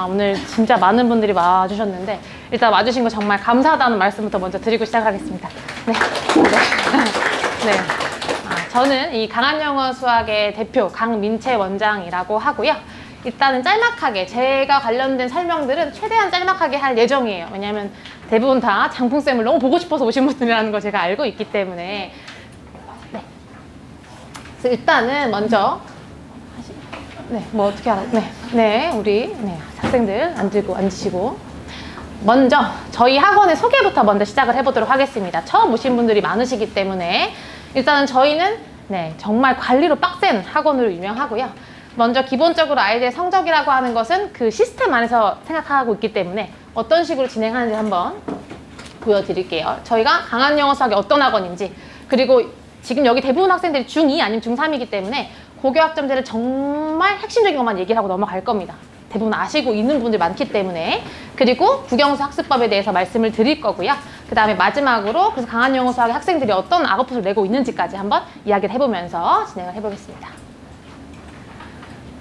오늘 진짜 많은 분들이 와주셨는데 일단 와주신 거 정말 감사하다는 말씀부터 먼저 드리고 시작하겠습니다. 네. 네. 저는 이 강한영어 수학의 대표 강민채 원장이라고 하고요. 일단은 짤막하게 제가 관련된 설명들은 최대한 짤막하게 할 예정이에요. 왜냐하면 대부분 다 장풍쌤을 너무 보고 싶어서 오신 분들이라는 거 제가 알고 있기 때문에. 네. 그래서 일단은 먼저 네, 뭐 어떻게 알아? 네, 우리 학생들 앉으시고 먼저 저희 학원의 소개부터 먼저 시작을 해보도록 하겠습니다. 처음 오신 분들이 많으시기 때문에 일단은 저희는 정말 관리로 빡센 학원으로 유명하고요. 먼저 기본적으로 아이들의 성적이라고 하는 것은 그 시스템 안에서 생각하고 있기 때문에 어떤 식으로 진행하는지 한번 보여드릴게요. 저희가 강한영어 수학이 어떤 학원인지, 그리고 지금 여기 대부분 학생들이 중2 아니면 중3이기 때문에 고교학점제를 정말 핵심적인 것만 얘기를 하고 넘어갈 겁니다. 대부분 아시고 있는 분들이 많기 때문에. 그리고 국영수 학습법에 대해서 말씀을 드릴 거고요. 그 다음에 마지막으로 그래서 강한영어 수학의 학생들이 어떤 아웃풋을 내고 있는지까지 한번 이야기를 해보면서 진행을 해보겠습니다.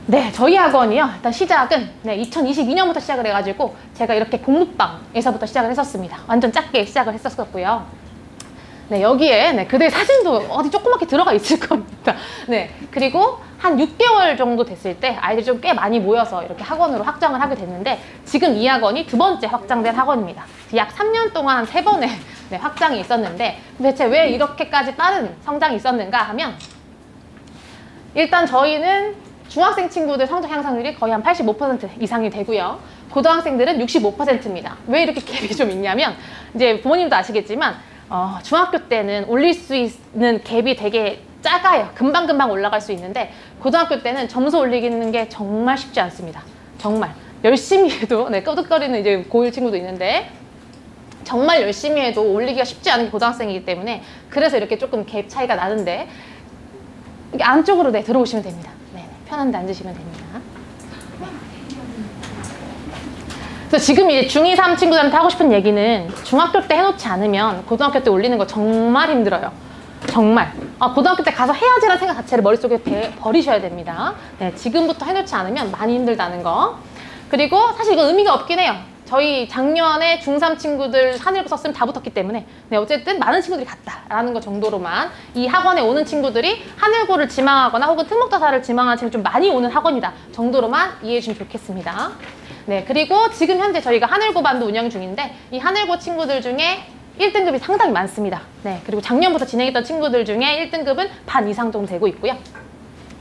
네, 저희 학원이요. 일단 시작은 2022년부터 시작을 해가지고 제가 이렇게 공부방에서부터 시작을 했었습니다. 완전 작게 시작을 했었고요. 네, 여기에 그대의 사진도 어디 조그맣게 들어가 있을 겁니다. 네, 그리고 한 6개월 정도 됐을 때 아이들이 좀 꽤 많이 모여서 이렇게 학원으로 확장을 하게 됐는데 지금 이 학원이 두 번째 확장된 학원입니다. 약 3년 동안 한 3번의 확장이 있었는데 대체 왜 이렇게까지 빠른 성장이 있었는가 하면, 일단 저희는 중학생 친구들 성적 향상률이 거의 한 85% 이상이 되고요. 고등학생들은 65%입니다. 왜 이렇게 갭이 좀 있냐면, 이제 부모님도 아시겠지만 중학교 때는 올릴 수 있는 갭이 되게 작아요. 금방금방 올라갈 수 있는데 고등학교 때는 점수 올리기는 게 정말 쉽지 않습니다. 정말 열심히 해도 끄덕거리는 이제 고1 친구도 있는데 정말 열심히 해도 올리기가 쉽지 않은 게 고등학생이기 때문에, 그래서 이렇게 조금 갭 차이가 나는데 이게 안쪽으로 들어오시면 됩니다. 편한데 앉으시면 됩니다. 그래서 지금 이제 중2, 3 친구들한테 하고 싶은 얘기는, 중학교 때 해놓지 않으면 고등학교 때 올리는 거 정말 힘들어요. 정말. 고등학교 때 가서 해야지라는 생각 자체를 머릿속에 버리셔야 됩니다. 네, 지금부터 해놓지 않으면 많이 힘들다는 거. 그리고 사실 이건 의미가 없긴 해요. 저희 작년에 중3 친구들 하늘고 썼으면 다 붙었기 때문에 어쨌든 많은 친구들이 갔다라는 것 정도로만, 이 학원에 오는 친구들이 하늘고를 지망하거나 혹은 특목자사를 지망하는 친구들이 좀 많이 오는 학원이다 정도로만 이해해 주시면 좋겠습니다. 네, 그리고 지금 현재 저희가 하늘고반도 운영 중인데 이 하늘고 친구들 중에 1등급이 상당히 많습니다. 네, 그리고 작년부터 진행했던 친구들 중에 1등급은 반 이상 정도 되고 있고요.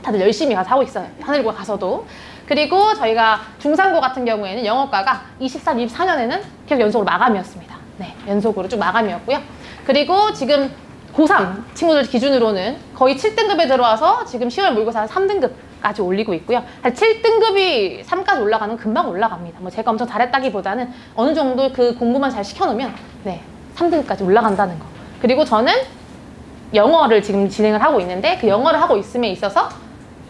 다들 열심히 가서 하고 있어요. 하늘고 가서도. 그리고 저희가 중상고 같은 경우에는 영어과가 23, 24년에는 계속 연속으로 마감이었습니다. 네, 연속으로 쭉 마감이었고요. 그리고 지금 고3 친구들 기준으로는 거의 7등급에 들어와서 지금 10월 모의고사 3등급까지 올리고 있고요. 7등급이 3까지 올라가는 건 금방 올라갑니다. 뭐 제가 엄청 잘했다기보다는 어느 정도 그 공부만 잘 시켜놓으면 3등급까지 올라간다는 거. 그리고 저는 영어를 지금 진행을 하고 있는데 그 영어를 하고 있음에 있어서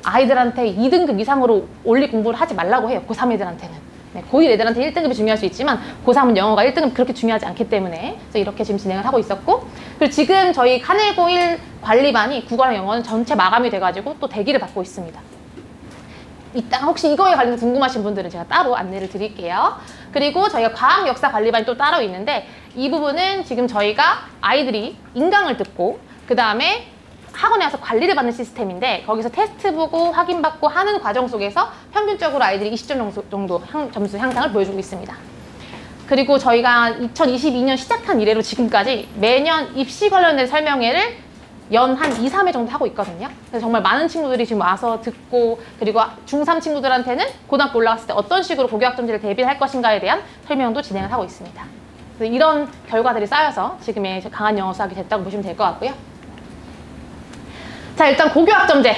아이들한테 2등급 이상으로 올릴 공부를 하지 말라고 해요. 고3 애들한테는. 고1 애들한테 1등급이 중요할 수 있지만 고3은 영어가 1등급 그렇게 중요하지 않기 때문에, 그래서 이렇게 지금 진행을 하고 있었고, 그리고 지금 저희 하늘고 1 관리반이 국어랑 영어는 전체 마감이 돼가지고 또 대기를 받고 있습니다. 이따 혹시 이거에 관련해서 궁금하신 분들은 제가 따로 안내를 드릴게요. 그리고 저희가 과학 역사 관리반이 또 따로 있는데 이 부분은 지금 저희가 아이들이 인강을 듣고 그 다음에 학원에 와서 관리를 받는 시스템인데, 거기서 테스트 보고 확인받고 하는 과정 속에서 평균적으로 아이들이 20점 정도 점수 향상을 보여주고 있습니다. 그리고 저희가 2022년 시작한 이래로 지금까지 매년 입시 관련된 설명회를 연 한 2, 3회 정도 하고 있거든요. 그래서 정말 많은 친구들이 지금 와서 듣고, 그리고 중3 친구들한테는 고등학교 올라갔을 때 어떤 식으로 고교학점제를 대비할 것인가에 대한 설명도 진행을 하고 있습니다. 그래서 이런 결과들이 쌓여서 지금의 강한 영어 수학이 됐다고 보시면 될 것 같고요. 자, 일단 고교학점제.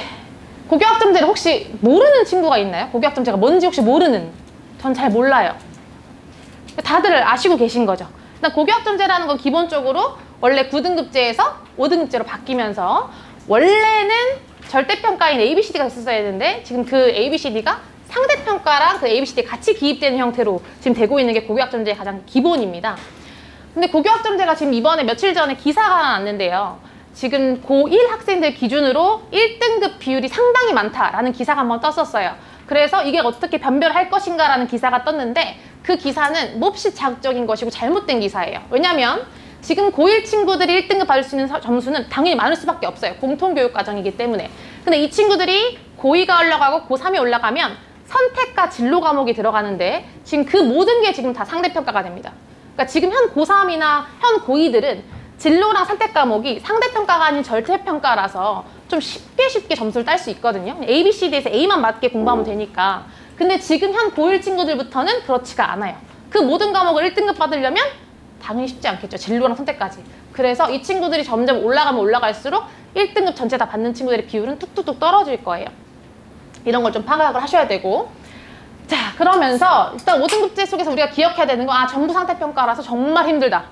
고교학점제를 혹시 모르는 친구가 있나요? 고교학점제가 뭔지 혹시 모르는? 전 잘 몰라요. 다들 아시고 계신 거죠. 일단 고교학점제라는 건 기본적으로 원래 9등급제에서 5등급제로 바뀌면서, 원래는 절대평가인 ABCD가 있었어야 되는데 지금 그 ABCD가 상대평가랑 그 ABCD에 같이 기입되는 형태로 지금 되고 있는 게 고교학점제의 가장 기본입니다. 근데 고교학점제가 지금 이번에 며칠 전에 기사가 하나 났는데요. 지금 고1 학생들 기준으로 1등급 비율이 상당히 많다라는 기사가 한번 떴었어요. 그래서 이게 어떻게 변별할 것인가 라는 기사가 떴는데 그 기사는 몹시 자극적인 것이고 잘못된 기사예요. 왜냐면 지금 고1 친구들이 1등급 받을 수 있는 점수는 당연히 많을 수밖에 없어요. 공통교육 과정이기 때문에. 근데 이 친구들이 고2가 올라가고 고3이 올라가면 선택과 진로 과목이 들어가는데 지금 그 모든 게 지금 다 상대평가가 됩니다. 그러니까 지금 현 고3이나 현 고2들은 진로랑 선택 과목이 상대평가가 아닌 절대평가라서 좀 쉽게 점수를 딸 수 있거든요. A, B, C, D에서 A만 맞게 공부하면 되니까. 근데 지금 현 고1 친구들부터는 그렇지가 않아요. 그 모든 과목을 1등급 받으려면 당연히 쉽지 않겠죠. 진로랑 선택까지. 그래서 이 친구들이 점점 올라가면 올라갈수록 1등급 전체 다 받는 친구들의 비율은 뚝뚝뚝 떨어질 거예요. 이런 걸 좀 파악을 하셔야 되고. 자, 그러면서 일단 5등급제 속에서 우리가 기억해야 되는 거, 전부 상대평가라서 정말 힘들다.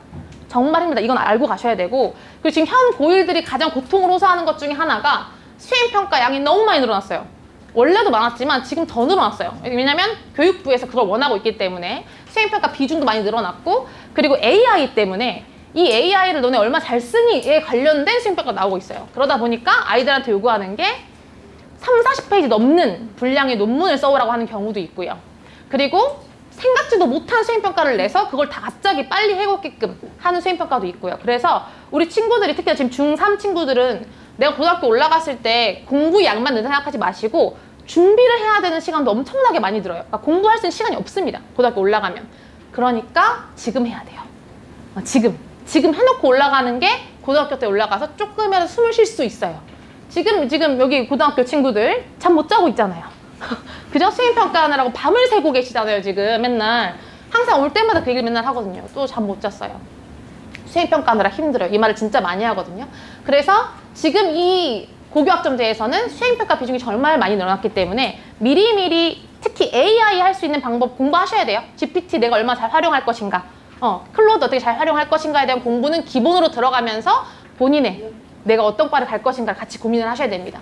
정말 힘들다. 이건 알고 가셔야 되고. 그리고 지금 현 고1들이 가장 고통을 호소하는 것 중에 하나가 수행평가 양이 너무 많이 늘어났어요. 원래도 많았지만 지금 더 늘어났어요. 왜냐면 교육부에서 그걸 원하고 있기 때문에 수행평가 비중도 많이 늘어났고, 그리고 AI 때문에 이 AI를 너네 얼마 잘 쓰니에 관련된 수행평가가 나오고 있어요. 그러다 보니까 아이들한테 요구하는 게 30-40페이지 넘는 분량의 논문을 써오라고 하는 경우도 있고요. 그리고 생각지도 못한 수행평가를 내서 그걸 다 갑자기 빨리 해먹게끔 하는 수행평가도 있고요. 그래서 우리 친구들이, 특히 지금 중3 친구들은 내가 고등학교 올라갔을 때 공부 양만 늘 생각하지 마시고 준비를 해야 되는 시간도 엄청나게 많이 들어요. 그러니까 공부할 수 있는 시간이 없습니다. 고등학교 올라가면. 그러니까 지금 해야 돼요. 지금 해놓고 올라가는 게 고등학교 때 올라가서 조금이라도 숨을 쉴 수 있어요. 지금 여기 고등학교 친구들 잠 못 자고 있잖아요. 그죠? 수행평가 하느라고 밤을 새고 계시잖아요. 지금 맨날. 항상 올 때마다 그 얘기를 맨날 하거든요. 또 잠 못 잤어요. 수행평가 하느라 힘들어요. 이 말을 진짜 많이 하거든요. 그래서 지금 이 고교학점제에서는 수행평가 비중이 정말 많이 늘어났기 때문에 미리미리 특히 AI 할 수 있는 방법 공부하셔야 돼요. GPT 내가 얼마나 잘 활용할 것인가, 클로드 어떻게 잘 활용할 것인가에 대한 공부는 기본으로 들어가면서 본인의 내가 어떤 과를 갈 것인가를 같이 고민을 하셔야 됩니다.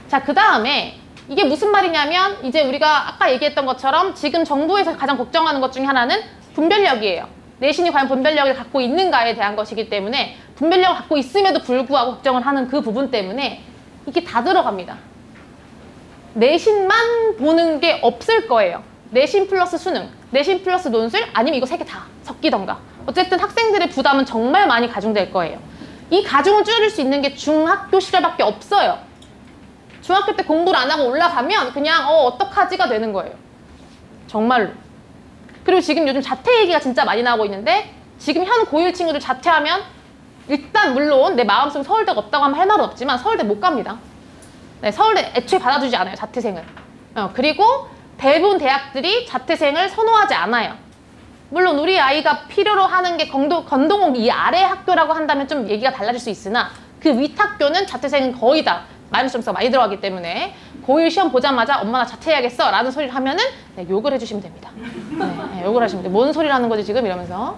자, 그 다음에 이게 무슨 말이냐면 이제 우리가 아까 얘기했던 것처럼 지금 정부에서 가장 걱정하는 것 중에 하나는 분별력이에요. 내신이 과연 분별력을 갖고 있는가에 대한 것이기 때문에 분별력을 갖고 있음에도 불구하고 걱정을 하는 그 부분 때문에 이게 다 들어갑니다. 내신만 보는 게 없을 거예요. 내신 플러스 수능, 내신 플러스 논술, 아니면 이거 세 개 다 섞이던가. 어쨌든 학생들의 부담은 정말 많이 가중될 거예요. 이 가중을 줄일 수 있는 게 중학교 시절밖에 없어요. 중학교 때 공부를 안 하고 올라가면 그냥 어떡하지가 되는 거예요. 정말로. 그리고 지금 요즘 자퇴 얘기가 진짜 많이 나오고 있는데 지금 현 고1 친구들 자퇴하면 일단 물론 내 마음속에 서울대가 없다고 하면 할 말은 없지만 서울대 못 갑니다. 네, 서울대 애초에 받아주지 않아요. 자퇴생을. 그리고 대부분 대학들이 자퇴생을 선호하지 않아요. 물론 우리 아이가 필요로 하는 게 건동홍 이 아래 학교라고 한다면 좀 얘기가 달라질 수 있으나 그 윗학교는 자퇴생은 거의 다 마이너스 점수가 많이 들어가기 때문에 고1 시험 보자마자 엄마 나 자퇴해야겠어 라는 소리를 하면은 욕을 해주시면 됩니다. 네, 욕을 하시면 돼요. 뭔 소리를 하는 거지 지금 이러면서.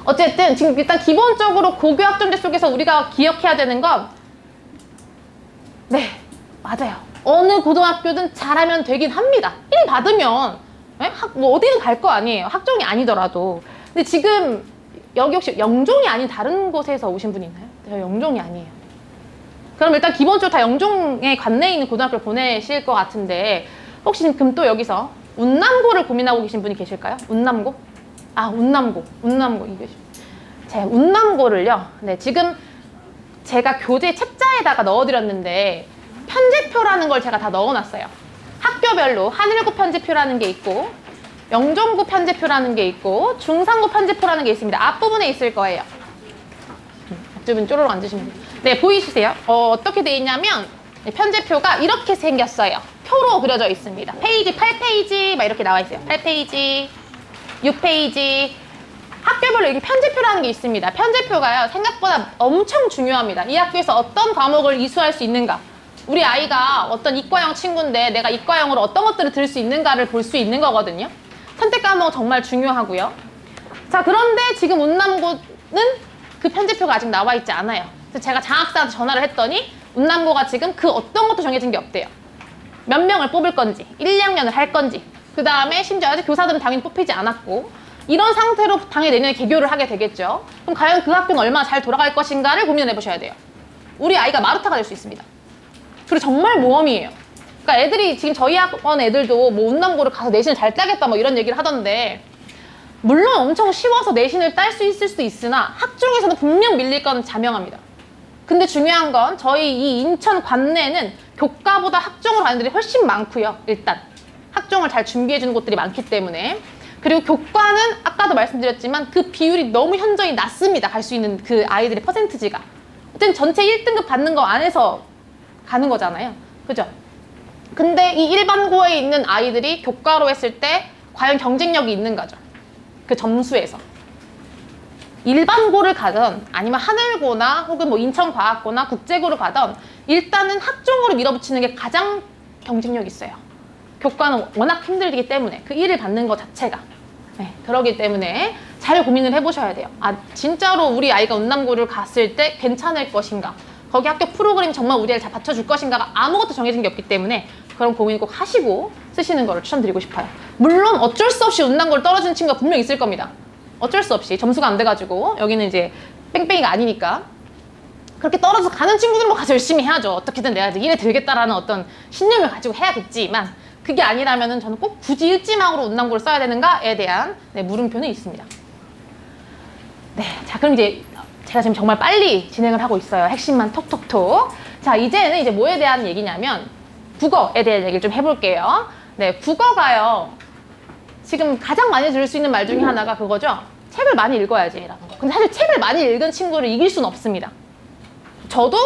어쨌든 지금 일단 기본적으로 고교학점제 속에서 우리가 기억해야 되는 건 맞아요. 어느 고등학교든 잘하면 되긴 합니다. 1 받으면 뭐 어디든 갈 거 아니에요. 학종이 아니더라도. 근데 지금 여기 혹시 영종이 아닌 다른 곳에서 오신 분 있나요? 저 영종이 아니에요. 그럼 일단 기본적으로 다 영종에 관내에 있는 고등학교를 보내실 것 같은데 혹시 지금 또 여기서 운남고를 고민하고 계신 분이 계실까요? 운남고? 운남고 이게 제가 운남고를요. 네, 지금 제가 교재 책자에다가 넣어드렸는데 편제표라는 걸 제가 다 넣어놨어요. 학교별로 한일고 편제표라는 게 있고 영종고 편제표라는 게 있고 중상고 편제표라는 게 있습니다. 앞부분에 있을 거예요. 앞주변 쪼르륵 앉으시면 돼요. 네, 보이시세요? 어떻게 돼 있냐면 편제표가 이렇게 생겼어요. 표로 그려져 있습니다. 페이지 8페이지 막 이렇게 나와 있어요. 8페이지, 6페이지. 학교별로 이렇게 편제표라는 게 있습니다. 편제표가요, 생각보다 엄청 중요합니다. 이 학교에서 어떤 과목을 이수할 수 있는가, 우리 아이가 어떤 이과형 친구인데 내가 이과형으로 어떤 것들을 들을 수 있는가를 볼 수 있는 거거든요. 선택 과목 정말 중요하고요. 자, 그런데 지금 운남고는 그 편제표가 아직 나와 있지 않아요. 그래서 제가 장학사한테 전화를 했더니 운남고가 지금 그 어떤 것도 정해진 게 없대요. 몇 명을 뽑을 건지, 1, 2학년을 할 건지, 그 다음에 심지어 아직 교사들은 당연히 뽑히지 않았고, 이런 상태로 당연히 내년에 개교를 하게 되겠죠. 그럼 과연 그 학교는 얼마나 잘 돌아갈 것인가를 고민해 보셔야 돼요. 우리 아이가 마루타가 될 수 있습니다. 그리고 정말 모험이에요. 그러니까 애들이 지금 저희 학원 애들도 뭐 운남고를 가서 내신을 잘 따겠다 뭐 이런 얘기를 하던데, 물론 엄청 쉬워서 내신을 딸 수 있을 수도 있으나 학종에서는 분명 밀릴 건 자명합니다. 근데 중요한 건 저희 이 인천 관내는 교과보다 학종으로 가는 애들이 훨씬 많고요. 일단 학종을 잘 준비해주는 곳들이 많기 때문에. 그리고 교과는 아까도 말씀드렸지만 그 비율이 너무 현저히 낮습니다. 갈 수 있는 그 아이들의 퍼센티지가. 어쨌든 전체 1등급 받는 거 안에서 가는 거잖아요. 그죠? 근데 이 일반고에 있는 아이들이 교과로 했을 때 과연 경쟁력이 있는 거죠. 그 점수에서. 일반고를 가든 아니면 하늘고나 혹은 뭐 인천과학고나 국제고를 가든 일단은 학종으로 밀어붙이는 게 가장 경쟁력이 있어요. 교과는 워낙 힘들기 때문에 그 일을 받는 것 자체가. 네, 그러기 때문에 잘 고민을 해보셔야 돼요. 아, 진짜로 우리 아이가 운남고를 갔을 때 괜찮을 것인가, 거기 학교 프로그램이 정말 우리 애를 잘 받쳐줄 것인가가 아무것도 정해진 게 없기 때문에 그런 고민 꼭 하시고 쓰시는 거를 추천드리고 싶어요. 물론 어쩔 수 없이 운남고를 떨어지는 친구가 분명 있을 겁니다. 어쩔 수 없이 점수가 안 돼가지고 여기는 이제 뺑뺑이가 아니니까 그렇게 떨어져서 가는 친구들은 뭐 가서 열심히 해야죠. 어떻게든 내가 이래 들겠다라는 어떤 신념을 가지고 해야겠지만, 그게 아니라면은 저는 꼭 굳이 일지망으로 운남고를 써야 되는가에 대한 물음표는 있습니다. 네, 자 그럼 이제 제가 지금 정말 빨리 진행을 하고 있어요. 핵심만 톡톡톡. 자, 이제는 이제 뭐에 대한 얘기냐면 국어에 대한 얘기를 좀 해볼게요. 네, 국어가요. 지금 가장 많이 들을 수 있는 말 중에 하나가 그거죠. 책을 많이 읽어야지라는 거. 근데 사실 책을 많이 읽은 친구를 이길 수는 없습니다. 저도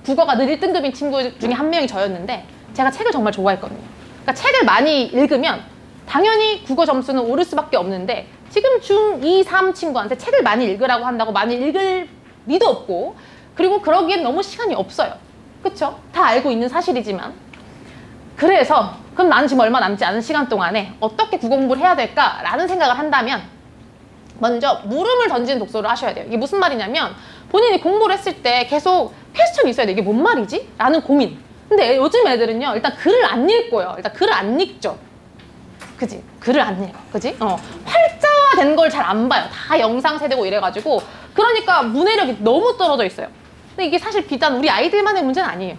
국어가 늘 1등급인 친구 중에 한 명이 저였는데 제가 책을 정말 좋아했거든요. 그러니까 책을 많이 읽으면 당연히 국어 점수는 오를 수밖에 없는데, 지금 중2, 3 친구한테 책을 많이 읽으라고 한다고 많이 읽을 리도 없고, 그리고 그러기엔 너무 시간이 없어요. 그쵸? 다 알고 있는 사실이지만. 그래서 그럼 나는 지금 얼마 남지 않은 시간 동안에 어떻게 국어 공부를 해야 될까라는 생각을 한다면 먼저 물음을 던지는 독서를 하셔야 돼요. 이게 무슨 말이냐면 본인이 공부를 했을 때 계속 퀘스천이 있어야 돼요. 이게 뭔 말이지? 라는 고민. 근데 요즘 애들은요, 일단 글을 안 읽고요. 일단 글을 안 읽죠. 그지? 글을 안 읽어. 그지? 활자화된 걸 잘 안 봐요. 다 영상 세대고 이래가지고. 그러니까 문해력이 너무 떨어져 있어요. 근데 이게 사실 비단 우리 아이들만의 문제는 아니에요.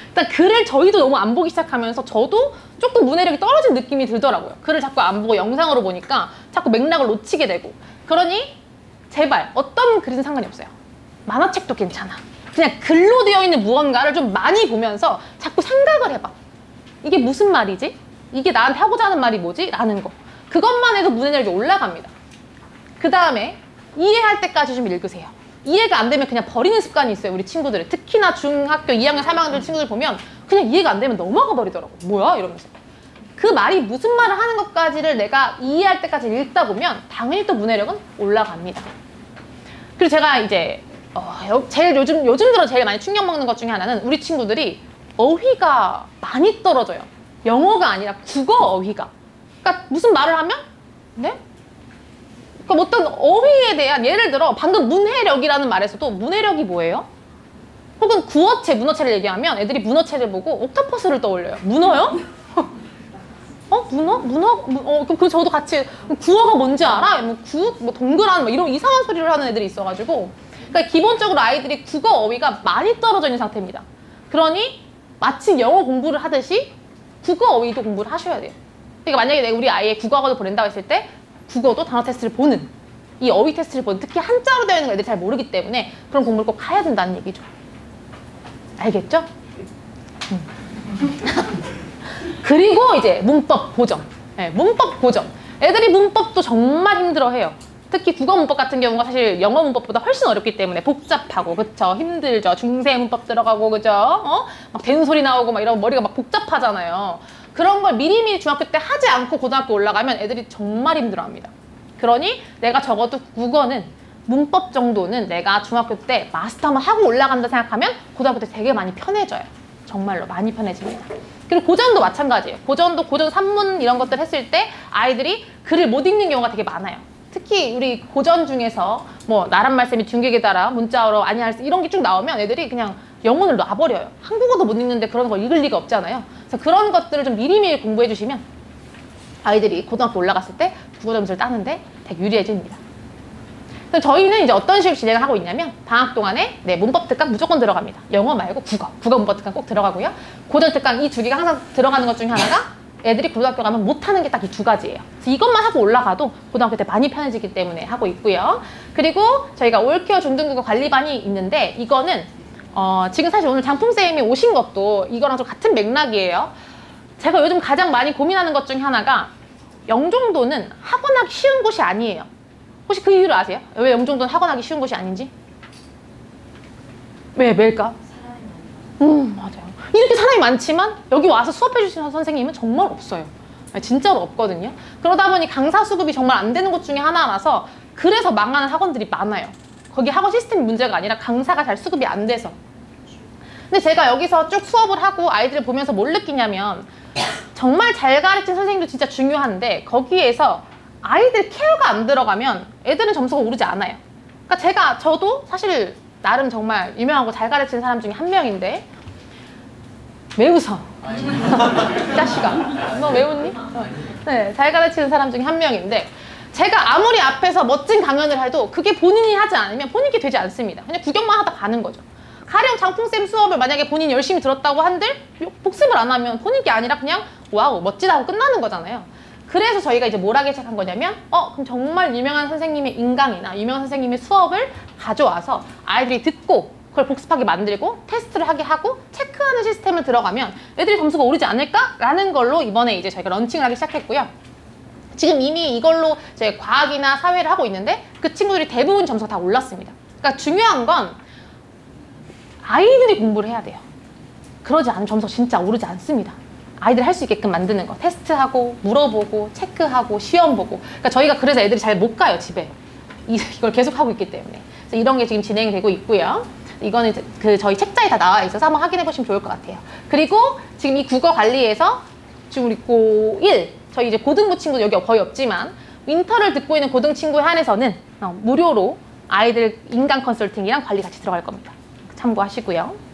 일단 글을 저희도 너무 안 보기 시작하면서 저도 조금 문해력이 떨어진 느낌이 들더라고요. 글을 자꾸 안 보고 영상으로 보니까 자꾸 맥락을 놓치게 되고. 그러니 제발 어떤 글이든 상관이 없어요. 만화책도 괜찮아. 그냥 글로 되어 있는 무언가를 좀 많이 보면서 자꾸 생각을 해봐. 이게 무슨 말이지? 이게 나한테 하고자 하는 말이 뭐지? 라는 거. 그것만 해도 문해력이 올라갑니다. 그 다음에 이해할 때까지 좀 읽으세요. 이해가 안 되면 그냥 버리는 습관이 있어요. 우리 친구들은. 특히나 중학교 2학년, 3학년 친구들 보면 그냥 이해가 안 되면 넘어가 버리더라고. 뭐야? 이러면서. 그 말이 무슨 말을 하는 것까지를 내가 이해할 때까지 읽다 보면 당연히 또 문해력은 올라갑니다. 그리고 제가 이제 제일 요즘 들어 제일 많이 충격 먹는 것 중에 하나는 우리 친구들이 어휘가 많이 떨어져요. 영어가 아니라 국어 어휘가. 그러니까 무슨 말을 하면 네? 그러니까 어떤 어휘에 대한, 예를 들어 방금 문해력이라는 말에서도 문해력이 뭐예요? 혹은 구어체, 문어체를 얘기하면 애들이 문어체를 보고 옥토퍼스를 떠올려요. 문어요? 문어? 그럼 저도 같이 구어가 뭔지 알아? 뭐 동그란 뭐 이런 이상한 소리를 하는 애들이 있어가지고. 그러니까 기본적으로 아이들이 국어 어휘가 많이 떨어져 있는 상태입니다. 그러니 마치 영어 공부를 하듯이 국어 어휘도 공부를 하셔야 돼요. 그러니까 만약에 내가 우리 아이의 국어학원을 보낸다고 했을 때 국어도 단어 테스트를 보는, 이 어휘 테스트를 보는, 특히 한자로 되어 있는 걸 애들이 잘 모르기 때문에 그런 공부를 꼭 해야 된다는 얘기죠. 알겠죠? 그리고 이제 문법 고정. 네, 문법 고정. 애들이 문법도 정말 힘들어해요. 특히 국어 문법 같은 경우가 사실 영어 문법보다 훨씬 어렵기 때문에 복잡하고, 그쵸? 힘들죠. 중세 문법 들어가고, 그죠? 막 된소리 나오고 막 이러고 머리가 막 복잡하잖아요. 그런 걸 미리미리 중학교 때 하지 않고 고등학교 올라가면 애들이 정말 힘들어합니다. 그러니 내가 적어도 국어는 문법 정도는 내가 중학교 때 마스터만 하고 올라간다 생각하면 고등학교 때 되게 많이 편해져요. 정말로 많이 편해집니다. 그리고 고전도 마찬가지예요. 고전 산문 이런 것들 했을 때 아이들이 글을 못 읽는 경우가 되게 많아요. 특히 우리 고전 중에서 뭐 나란 말씀이 둔객에 따라 문자어로 아니할 수 이런 게 쭉 나오면 애들이 그냥 영혼을 놔버려요. 한국어도 못 읽는데 그런 걸 읽을 리가 없잖아요. 그래서 그런 것들을 좀 미리미리 공부해 주시면 아이들이 고등학교 올라갔을 때 국어 점수를 따는데 되게 유리해집니다. 그럼 저희는 이제 어떤 식으로 진행을 하고 있냐면 방학 동안에 네, 문법 특강 무조건 들어갑니다. 영어 말고 국어 문법 특강 꼭 들어가고요. 고전 특강 이 두 개가 항상 들어가는 것 중에 하나가 애들이 고등학교 가면 못하는 게 딱 이 두 가지예요. 그래서 이것만 하고 올라가도 고등학교 때 많이 편해지기 때문에 하고 있고요. 그리고 저희가 올케어 중등국어 관리반이 있는데 이거는 지금 사실 오늘 장풍쌤이 오신 것도 이거랑 좀 같은 맥락이에요. 제가 요즘 가장 많이 고민하는 것 중에 하나가 영종도는 학원하기 쉬운 곳이 아니에요. 혹시 그 이유를 아세요? 왜 영종도는 학원하기 쉬운 곳이 아닌지? 왜일까? 맞아요. 이렇게 사람이 많지만 여기 와서 수업해 주시는 선생님은 정말 없어요. 진짜로 없거든요. 그러다 보니 강사 수급이 정말 안 되는 곳 중에 하나라서 그래서 망하는 학원들이 많아요. 거기 학원 시스템 문제가 아니라 강사가 잘 수급이 안 돼서. 근데 제가 여기서 쭉 수업을 하고 아이들을 보면서 뭘 느끼냐면 정말 잘 가르친 선생님도 진짜 중요한데 거기에서 아이들 케어가 안 들어가면 애들은 점수가 오르지 않아요. 그러니까 저도 사실 나름 정말 유명하고 잘 가르치는 사람 중에 한 명인데 왜 웃어? 자식아 너 왜 웃니? 네, 잘 가르치는 사람 중에 한 명인데 제가 아무리 앞에서 멋진 강연을 해도 그게 본인이 하지 않으면 본인께 되지 않습니다. 그냥 구경만 하다 가는 거죠. 가령 장풍쌤 수업을 만약에 본인이 열심히 들었다고 한들 복습을 안 하면 본인께 아니라 그냥 와우 멋지다고 끝나는 거잖아요. 그래서 저희가 이제 뭘 하기 시작한 거냐면 그럼 정말 유명한 선생님의 인강이나 유명한 선생님의 수업을 가져와서 아이들이 듣고 그걸 복습하게 만들고 테스트를 하게 하고 체크하는 시스템을 들어가면 애들이 점수가 오르지 않을까라는 걸로 이번에 이제 저희가 런칭을 하기 시작했고요. 지금 이미 이걸로 이제 과학이나 사회를 하고 있는데 그 친구들이 대부분 점수가 다 올랐습니다. 그러니까 중요한 건 아이들이 공부를 해야 돼요. 그러지 않으면 점수가 진짜 오르지 않습니다. 아이들 할 수 있게끔 만드는 거 테스트하고 물어보고 체크하고 시험 보고 그러니까 저희가 그래서 애들이 잘 못 가요 집에 이걸 계속 하고 있기 때문에 그래서 이런 게 지금 진행이 되고 있고요. 이거는 그 저희 책자에 다 나와 있어서 한번 확인해 보시면 좋을 것 같아요. 그리고 지금 이 국어 관리에서 지금 우리 고1 저희 이제 고등부 친구도 여기 거의 없지만 윈터를 듣고 있는 고등 친구에 한해서는 무료로 아이들 인강 컨설팅이랑 관리 같이 들어갈 겁니다. 참고하시고요.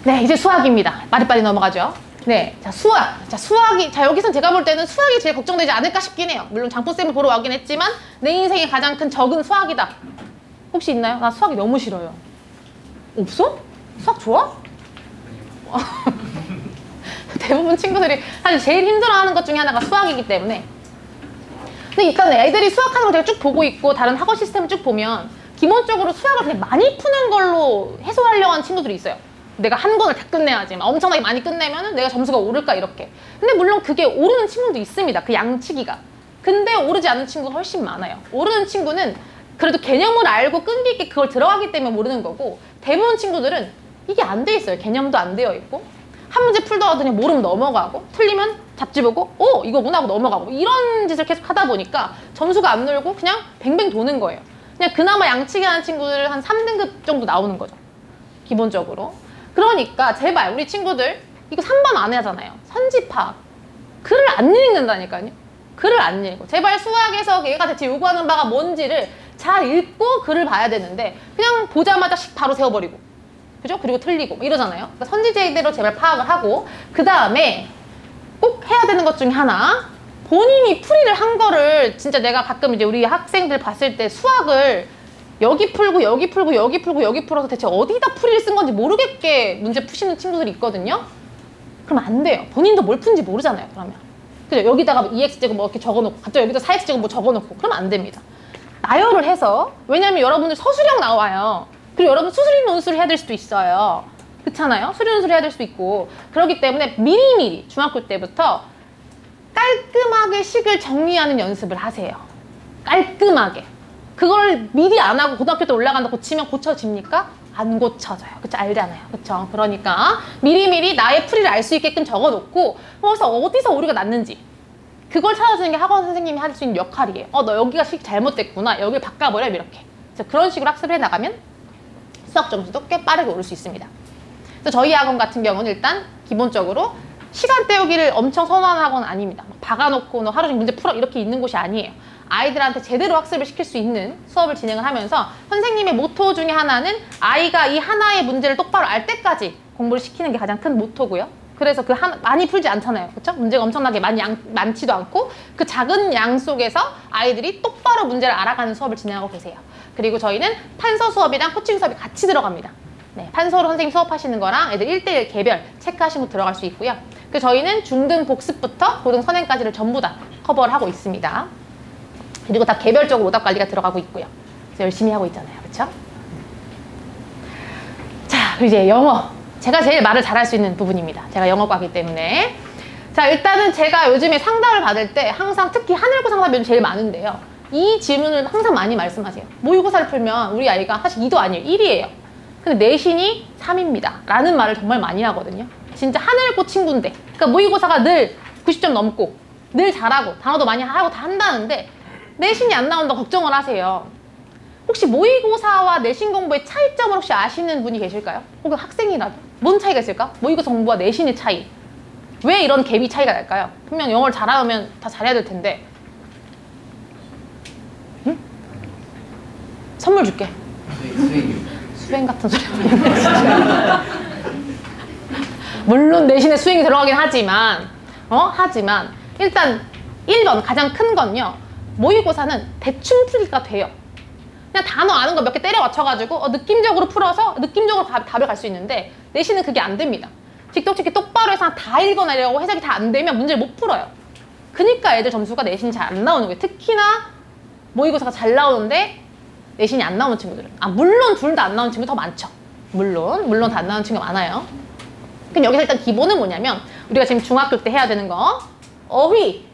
네, 이제 수학입니다. 빨리빨리 넘어가죠. 네, 자, 수학. 자, 여기선 제가 볼 때는 수학이 제일 걱정되지 않을까 싶긴 해요. 물론 장포쌤을 보러 와긴 했지만 내 인생의 가장 큰 적은 수학이다. 혹시 있나요? 나 수학이 너무 싫어요. 없어? 수학 좋아? 대부분 친구들이 사실 제일 힘들어하는 것 중에 하나가 수학이기 때문에 근데 일단 애들이 수학하는 걸 제가 쭉 보고 있고 다른 학원 시스템을 쭉 보면 기본적으로 수학을 그냥 많이 푸는 걸로 해소하려고 하는 친구들이 있어요. 내가 한 권을 다 끝내야지 엄청나게 많이 끝내면 내가 점수가 오를까 이렇게. 근데 물론 그게 오르는 친구도 있습니다. 그 양치기가. 근데 오르지 않는 친구가 훨씬 많아요. 오르는 친구는 그래도 개념을 알고 끈기 있게 그걸 들어가기 때문에 모르는 거고 대부분 친구들은 이게 안 돼 있어요. 개념도 안 되어 있고 한 문제 풀다가 그냥 모르면 넘어가고 틀리면 잡지 보고 이거구나 하고 넘어가고 이런 짓을 계속 하다 보니까 점수가 안 늘고 그냥 뱅뱅 도는 거예요. 그냥 그나마 양치기 하는 친구들 한 3등급 정도 나오는 거죠. 기본적으로. 그러니까 제발 우리 친구들 이거 3번 안 하잖아요. 선지 파악. 글을 안 읽는다니까요. 글을 안 읽고 제발 수학에서 얘가 대체 요구하는 바가 뭔지를 잘 읽고 글을 봐야 되는데 그냥 보자마자 바로 세워버리고 그죠? 그리고 틀리고 이러잖아요. 그러니까 선지제대로 제발 파악을 하고 그 다음에 꼭 해야 되는 것 중에 하나 본인이 풀이를 한 거를 진짜 내가 가끔 이제 우리 학생들 봤을 때 수학을 여기 풀고 여기 풀고 여기 풀고 여기 풀어서 대체 어디다 풀이를 쓴 건지 모르겠게 문제 푸시는 친구들이 있거든요. 그럼 안 돼요. 본인도 뭘 푼지 모르잖아요. 그러면 그죠? 여기다가 2x제곱 뭐 이렇게 적어놓고 갑자기 여기다 4x제곱 뭐 적어놓고 그러면 안 됩니다. 나열을 해서 왜냐면 여러분들 서술형 나와요. 그리고 여러분 수수리 논술을 해야 될 수도 있어요. 그렇잖아요. 수리 논술을 해야 될 수도 있고 그렇기 때문에 미리미리 중학교 때부터 깔끔하게 식을 정리하는 연습을 하세요. 깔끔하게. 그걸 미리 안 하고 고등학교 때 올라간다 고치면 고쳐집니까? 안 고쳐져요. 그쵸? 알잖아요. 그쵸? 그러니까 미리미리 나의 풀이를 알 수 있게끔 적어놓고 그래서 어디서 오류가 났는지 그걸 찾아주는 게 학원 선생님이 할 수 있는 역할이에요. 너 여기가 식 잘못됐구나. 여기를 바꿔버려. 이렇게. 그래서 그런 식으로 학습을 해나가면 수학 점수도 꽤 빠르게 오를 수 있습니다. 그래서 저희 학원 같은 경우는 일단 기본적으로 시간 때우기를 엄청 선호하는 학원은 아닙니다. 박아놓고 너 하루 종일 문제 풀어 이렇게 있는 곳이 아니에요. 아이들한테 제대로 학습을 시킬 수 있는 수업을 진행을 하면서 선생님의 모토 중에 하나는 아이가 이 하나의 문제를 똑바로 알 때까지 공부를 시키는 게 가장 큰 모토고요. 그래서 많이 풀지 않잖아요. 그쵸? 문제가 엄청나게 많지도 않고 그 작은 양 속에서 아이들이 똑바로 문제를 알아가는 수업을 진행하고 계세요. 그리고 저희는 판서 수업이랑 코칭 수업이 같이 들어갑니다. 네, 판서로 선생님 수업하시는 거랑 애들 1대1 개별 체크하시고 들어갈 수 있고요. 그리고 저희는 중등 복습부터 고등 선행까지를 전부 다 커버를 하고 있습니다. 그리고 다 개별적으로 오답 관리가 들어가고 있고요. 그래서 열심히 하고 있잖아요. 그쵸? 자, 그리고 이제 영어. 제가 제일 말을 잘할 수 있는 부분입니다. 제가 영어과이기 때문에. 자, 일단은 제가 요즘에 상담을 받을 때 항상 특히 하늘고 상담이 요즘 제일 많은데요. 이 질문을 항상 많이 말씀하세요. 모의고사를 풀면 우리 아이가 사실 2도 아니에요. 1이에요. 근데 내신이 3입니다. 라는 말을 정말 많이 하거든요. 진짜 하늘고 친구인데. 그러니까 모의고사가 늘 90점 넘고 늘 잘하고 단어도 많이 하고 다 한다는데 내신이 안 나온다고 걱정을 하세요. 혹시 모의고사와 내신 공부의 차이점을 혹시 아시는 분이 계실까요? 혹은 학생이라도? 뭔 차이가 있을까? 모의고사 공부와 내신의 차이. 왜 이런 갭이 차이가 날까요? 분명 영어를 잘하면 다 잘해야 될 텐데. 응? 선물 줄게. 수행 같은 소리 물론 내신에 수행이 들어가긴 하지만 하지만 일단 1번 가장 큰 건요. 모의고사는 대충 풀기가 돼요. 그냥 단어 아는 거 몇 개 때려 맞춰가지고 느낌적으로 풀어서 느낌적으로 답을 갈 수 있는데 내신은 그게 안 됩니다. 직독직히 똑바로 해서 다 읽어내려고 해석이 다 안 되면 문제를 못 풀어요. 그러니까 애들 점수가 내신이 잘 안 나오는 거예요. 특히나 모의고사가 잘 나오는데 내신이 안 나오는 친구들은. 물론 둘 다 안 나오는 친구 더 많죠. 물론 다 안 나오는 친구가 많아요. 그럼 여기서 일단 기본은 뭐냐면 우리가 지금 중학교 때 해야 되는 거 어휘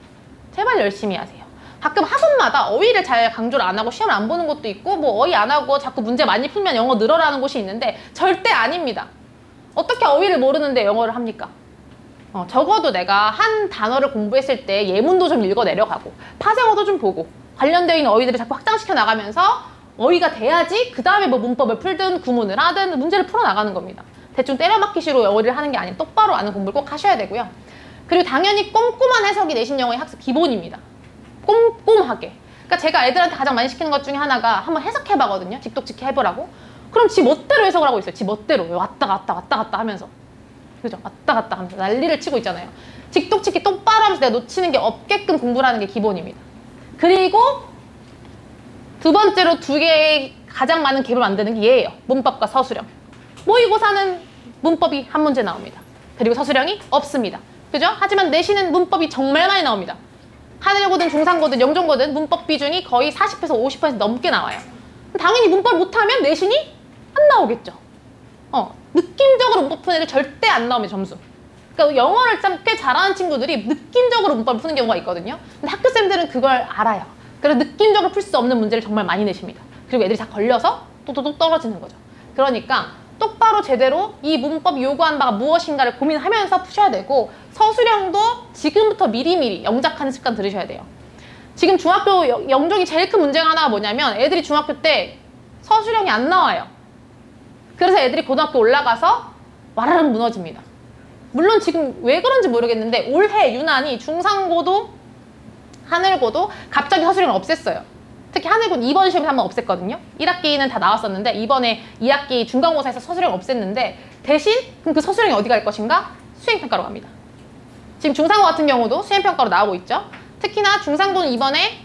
제발 열심히 하세요. 가끔 학원마다 어휘를 잘 강조를 안 하고 시험을 안 보는 것도 있고 뭐 어휘 안 하고 자꾸 문제 많이 풀면 영어 늘어라는 곳이 있는데 절대 아닙니다. 어떻게 어휘를 모르는데 영어를 합니까? 적어도 내가 한 단어를 공부했을 때 예문도 좀 읽어 내려가고 파생어도 좀 보고 관련되어 있는 어휘들을 자꾸 확장시켜 나가면서 어휘가 돼야지 그 다음에 뭐 문법을 풀든 구문을 하든 문제를 풀어 나가는 겁니다. 대충 때려맞기식으로 어휘를 하는 게 아니라 똑바로 아는 공부를 꼭 하셔야 되고요. 그리고 당연히 꼼꼼한 해석이 내신 영어의 학습 기본입니다. 꼼꼼하게. 그러니까 제가 애들한테 가장 많이 시키는 것 중에 하나가 한번 해석해봐거든요. 직독직히 해보라고. 그럼 지 멋대로 해석을 하고 있어요. 지 멋대로. 왔다 갔다 하면서. 그죠? 왔다 갔다 하면서 난리를 치고 있잖아요. 직독직히 똑바로 하면서 내가 놓치는 게 없게끔 공부를 하는 게 기본입니다. 그리고 두 번째로 두 개의 가장 많은 갭을 만드는 게 얘예요. 문법과 서술형. 모의고사는 문법이 한 문제 나옵니다. 그리고 서술형이 없습니다. 그죠? 하지만 내신은 문법이 정말 많이 나옵니다. 하늘고든 중상고든 영종고든 문법 비중이 거의 40에서 50% 넘게 나와요. 당연히 문법을 못하면 내신이 안 나오겠죠. 느낌적으로 문법 푸는 애들 절대 안 나오면 점수. 그러니까 영어를 꽤 잘하는 친구들이 느낌적으로 문법을 푸는 경우가 있거든요. 근데 학교쌤들은 그걸 알아요. 그래서 느낌적으로 풀 수 없는 문제를 정말 많이 내십니다. 그리고 애들이 다 걸려서 또또또 떨어지는 거죠. 그러니까 똑바로 제대로 이 문법이 요구하는 바가 무엇인가를 고민하면서 푸셔야 되고 서술형도 지금부터 미리미리 영작하는 습관 들으셔야 돼요. 지금 중학교 영종이 제일 큰 문제가 하나가 뭐냐면 애들이 중학교 때 서술형이 안 나와요. 그래서 애들이 고등학교 올라가서 와라락 무너집니다. 물론 지금 왜 그런지 모르겠는데 올해 유난히 중상고도 하늘고도 갑자기 서술형을 없앴어요. 특히 하늘고는 이번 시험에 한번 없앴거든요. 1학기는 다 나왔었는데 이번에 2학기 중간고사에서 서술형 없앴는데 대신 그럼 그 서술형이 어디 갈 것인가? 수행평가로 갑니다. 지금 중상고 같은 경우도 수행평가로 나오고 있죠. 특히나 중상고는 이번에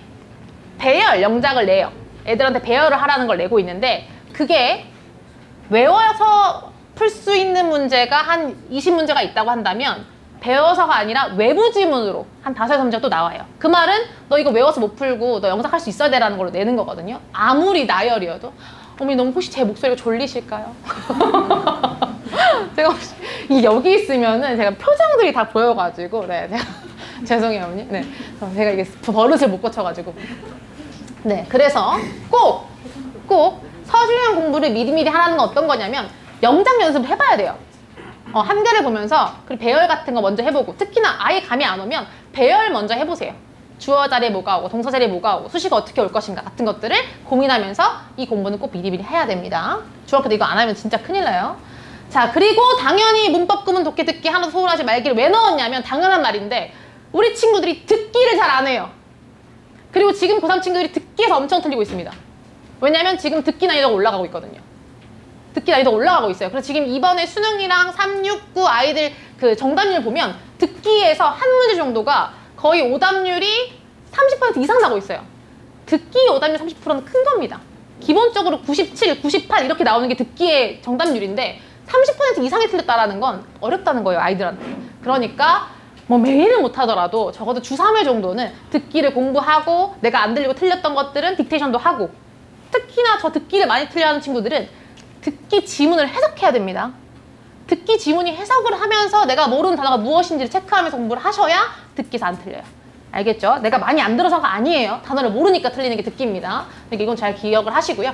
배열 영작을 내요. 애들한테 배열을 하라는 걸 내고 있는데 그게 외워서 풀 수 있는 문제가 한 20문제가 있다고 한다면 배워서가 아니라 외부 지문으로 한 5-6문제가 또 나와요. 그 말은 너 이거 외워서 못 풀고 너 영작할 수 있어야 돼라는 걸로 내는 거거든요. 아무리 나열이어도. 어머니 너무 혹시 제 목소리가 졸리실까요? 제가 혹시 여기 있으면은 제가 표정들이 다 보여가지고 네, 제가 죄송해요 어머니. 네, 제가 이게 버릇을 못 고쳐가지고 네, 그래서 꼭 서술형 공부를 미리미리 하라는 건 어떤 거냐면 영작 연습을 해봐야 돼요. 한계를 보면서 그리고 배열 같은 거 먼저 해보고 특히나 아예 감이 안 오면 배열 먼저 해보세요. 주어 자리에 뭐가 오고 동사 자리에 뭐가 오고 수식어 어떻게 올 것인가 같은 것들을 고민하면서 이 공부는 꼭 미리미리 해야 됩니다. 중학교 때 이거 안 하면 진짜 큰일 나요. 자, 그리고 당연히 문법 구문 독해 듣기 하나도 소홀하지 말기를 왜 넣었냐면 당연한 말인데 우리 친구들이 듣기를 잘 안 해요. 그리고 지금 고3 친구들이 듣기에서 엄청 틀리고 있습니다. 왜냐면 지금 듣기 난이도가 올라가고 있거든요. 듣기 난이도가 올라가고 있어요. 그래서 지금 이번에 수능이랑 3, 6, 9 아이들 그 정답률 보면 듣기에서 한 문제 정도가 거의 오답률이 30% 이상 나고 있어요. 듣기 오답률 30%는 큰 겁니다. 기본적으로 97, 98 이렇게 나오는 게 듣기의 정답률인데 30% 이상이 틀렸다라는 건 어렵다는 거예요, 아이들한테. 그러니까 뭐 매일은 못하더라도 적어도 주 3회 정도는 듣기를 공부하고 내가 안 들리고 틀렸던 것들은 딕테이션도 하고, 특히나 저 듣기를 많이 틀려하는 친구들은 듣기 지문을 해석해야 됩니다. 듣기 지문이 해석을 하면서 내가 모르는 단어가 무엇인지를 체크하면서 공부를 하셔야 듣기에서 안 틀려요. 알겠죠? 내가 많이 안 들어서가 아니에요. 단어를 모르니까 틀리는 게 듣기입니다. 그러니까 이건 잘 기억을 하시고요.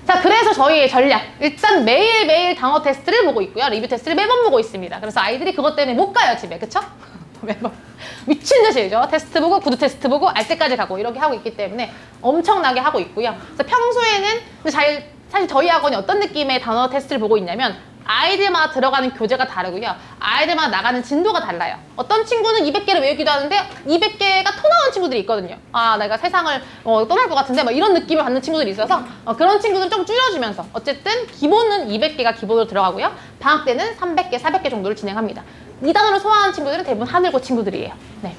자, 그래서 저희의 전략. 일단 매일매일 단어 테스트를 보고 있고요. 리뷰 테스트를 매번 보고 있습니다. 그래서 아이들이 그것 때문에 못 가요, 집에. 그쵸? 매번. 미친 듯이죠. 테스트 보고, 구두 테스트 보고, 알 때까지 가고, 이렇게 하고 있기 때문에 엄청나게 하고 있고요. 그래서 평소에는 사실 저희 학원이 어떤 느낌의 단어 테스트를 보고 있냐면 아이들마다 들어가는 교재가 다르고요. 아이들마다 나가는 진도가 달라요. 어떤 친구는 200개를 외우기도 하는데 200개가 토 나오는 친구들이 있거든요. 아, 내가 세상을 떠날 것 같은데 막 이런 느낌을 받는 친구들이 있어서 그런 친구들은 좀 줄여주면서 어쨌든 기본은 200개가 기본으로 들어가고요. 방학 때는 300개, 400개 정도를 진행합니다. 2단원을 소화하는 친구들은 대부분 하늘고 친구들이에요. 네.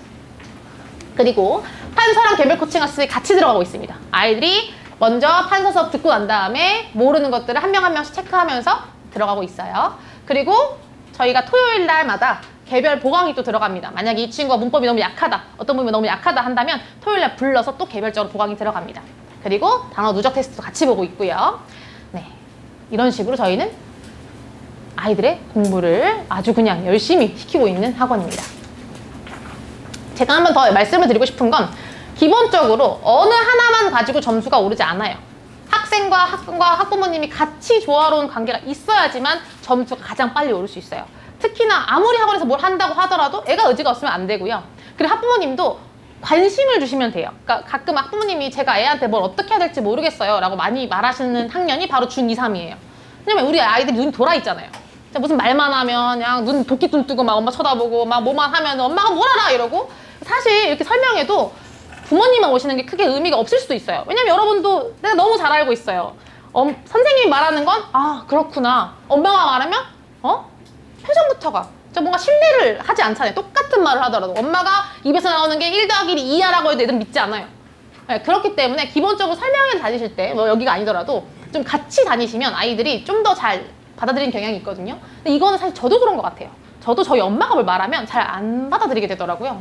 그리고 판서랑 개별 코칭 학습이 같이 들어가고 있습니다. 아이들이 먼저 판서 수업 듣고 난 다음에 모르는 것들을 한 명 한 명씩 체크하면서 들어가고 있어요. 그리고 저희가 토요일 날마다 개별 보강이 또 들어갑니다. 만약에 이 친구가 문법이 너무 약하다, 어떤 부분이 너무 약하다 한다면 토요일 날 불러서 또 개별적으로 보강이 들어갑니다. 그리고 단어 누적 테스트도 같이 보고 있고요. 네, 이런 식으로 저희는 아이들의 공부를 아주 그냥 열심히 시키고 있는 학원입니다. 제가 한 번 더 말씀을 드리고 싶은 건 기본적으로 어느 하나만 가지고 점수가 오르지 않아요. 학생과 학부모님이 같이 조화로운 관계가 있어야지만 점수가 가장 빨리 오를 수 있어요. 특히나 아무리 학원에서 뭘 한다고 하더라도 애가 의지가 없으면 안 되고요. 그리고 학부모님도 관심을 주시면 돼요. 그러니까 가끔 학부모님이 제가 애한테 뭘 어떻게 해야 될지 모르겠어요 라고 많이 말하시는 학년이 바로 중2, 3이에요. 왜냐면 우리 아이들이 눈이 돌아 있잖아요. 무슨 말만 하면 그냥 눈 도끼 뜨고 막 엄마 쳐다보고 막 뭐만 하면 엄마가 뭘 알아 이러고, 사실 이렇게 설명해도 부모님만 오시는 게 크게 의미가 없을 수도 있어요. 왜냐면 여러분도 내가 너무 잘 알고 있어요. 선생님이 말하는 건 아 그렇구나. 엄마가 말하면 표정부터가 저 뭔가 신뢰를 하지 않잖아요. 똑같은 말을 하더라도 엄마가 입에서 나오는 게 1 더하기 1이 2야라고 해도 애들은 믿지 않아요. 네, 그렇기 때문에 기본적으로 설명회 다니실 때 뭐 여기가 아니더라도 좀 같이 다니시면 아이들이 좀 더 잘 받아들이는 경향이 있거든요. 근데 이거는 사실 저도 그런 것 같아요. 저도 저희 엄마가 뭘 말하면 잘 안 받아들이게 되더라고요.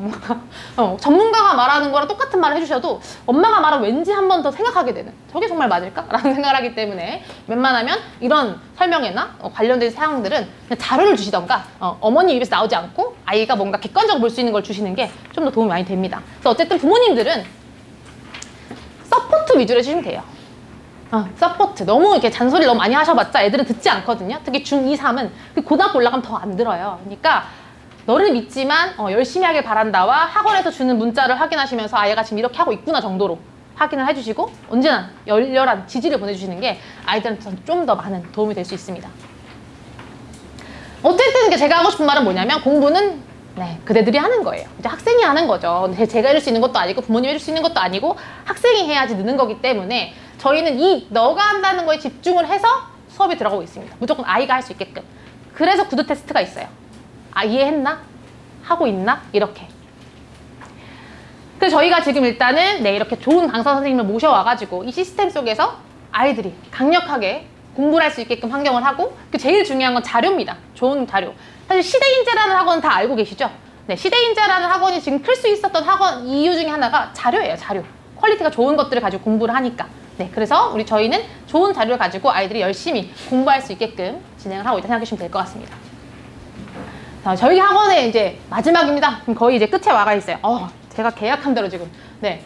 전문가가 말하는 거랑 똑같은 말을 해주셔도 엄마가 말하면 왠지 한 번 더 생각하게 되는, 저게 정말 맞을까? 라는 생각을 하기 때문에 웬만하면 이런 설명회나 관련된 사항들은 그냥 자료를 주시던가 어머니 입에서 나오지 않고 아이가 뭔가 객관적으로 볼 수 있는 걸 주시는 게 좀 더 도움이 많이 됩니다. 그래서 어쨌든 부모님들은 서포트 위주로 해주시면 돼요. 서포트. 너무 이렇게 잔소리를 너무 많이 하셔봤자 애들은 듣지 않거든요. 특히 중2, 3은 고등학교 올라가면 더 안 들어요. 그러니까 너를 믿지만 열심히 하길 바란다와 학원에서 주는 문자를 확인하시면서 아이가 지금 이렇게 하고 있구나 정도로 확인을 해주시고 언제나 열렬한 지지를 보내주시는 게 아이들한테 좀 더 많은 도움이 될 수 있습니다. 어쨌든 제가 하고 싶은 말은 뭐냐면 공부는 그대들이 하는 거예요. 이제 학생이 하는 거죠. 제가 해줄 수 있는 것도 아니고 부모님이 해줄 수 있는 것도 아니고 학생이 해야지 느는 거기 때문에 저희는 너가 한다는 거에 집중을 해서 수업이 들어가고 있습니다. 무조건 아이가 할 수 있게끔. 그래서 구두 테스트가 있어요. 아, 이해했나? 하고 있나? 이렇게. 그래서 저희가 지금 일단은 이렇게 좋은 강사 선생님을 모셔와가지고 이 시스템 속에서 아이들이 강력하게 공부를 할 수 있게끔 환경을 하고, 제일 중요한 건 자료입니다. 좋은 자료. 사실 시대인재라는 학원은 다 알고 계시죠? 네, 시대인재라는 학원이 지금 클 수 있었던 학원 이유 중에 하나가 자료예요, 자료. 퀄리티가 좋은 것들을 가지고 공부를 하니까. 네, 그래서 저희는 좋은 자료를 가지고 아이들이 열심히 공부할 수 있게끔 진행을 하고 있다고 생각하시면 될 것 같습니다. 자, 저희 학원의 이제 마지막입니다. 거의 이제 끝에 와가 있어요. 제가 계약한 대로 지금. 네.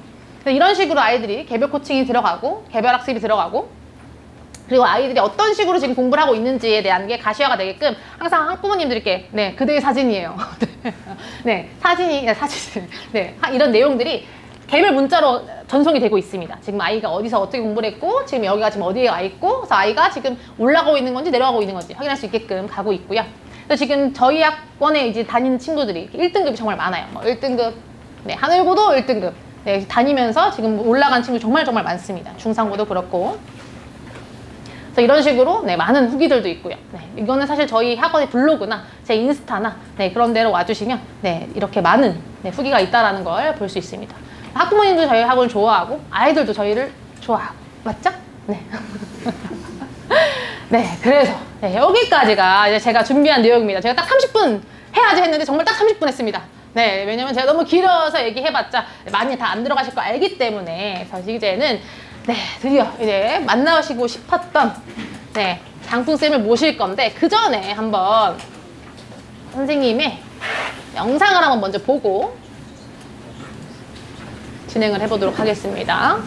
이런 식으로 아이들이 개별 코칭이 들어가고, 개별 학습이 들어가고, 그리고 아이들이 어떤 식으로 지금 공부를 하고 있는지에 대한 게 가시화가 되게끔 항상 학부모님들께, 그대의 사진이에요. 사진. 이런 내용들이 개별 문자로 전송이 되고 있습니다. 지금 아이가 어디서 어떻게 공부를 했고, 지금 여기가 지금 어디에 와 있고, 그래서 아이가 지금 올라가고 있는 건지 내려가고 있는 건지 확인할 수 있게끔 가고 있고요. 그래서 지금 저희 학원에 이제 다니는 친구들이 1등급이 정말 많아요. 1등급, 하늘고도 1등급. 다니면서 지금 올라간 친구 정말 많습니다. 중상고도 그렇고. 그래서 이런 식으로 네, 많은 후기들도 있고요. 네, 이거는 사실 저희 학원의 블로그나 제 인스타나 네, 그런 데로 와주시면 네, 이렇게 많은 네, 후기가 있다는 걸 볼 수 있습니다. 학부모님도 저희 학원을 좋아하고 아이들도 저희를 좋아하고 맞죠? 네. 네, 그래서 네, 여기까지가 이제 제가 준비한 내용입니다. 제가 딱 30분 해야지 했는데 정말 딱 30분 했습니다. 네, 왜냐면 제가 너무 길어서 얘기해봤자 많이 다 안 들어가실 거 알기 때문에. 그래서 이제는 네, 드디어 이제 만나시고 싶었던 네, 장풍쌤을 모실 건데 그 전에 한번 선생님의 영상을 한번 먼저 보고 진행을 해보도록 하겠습니다.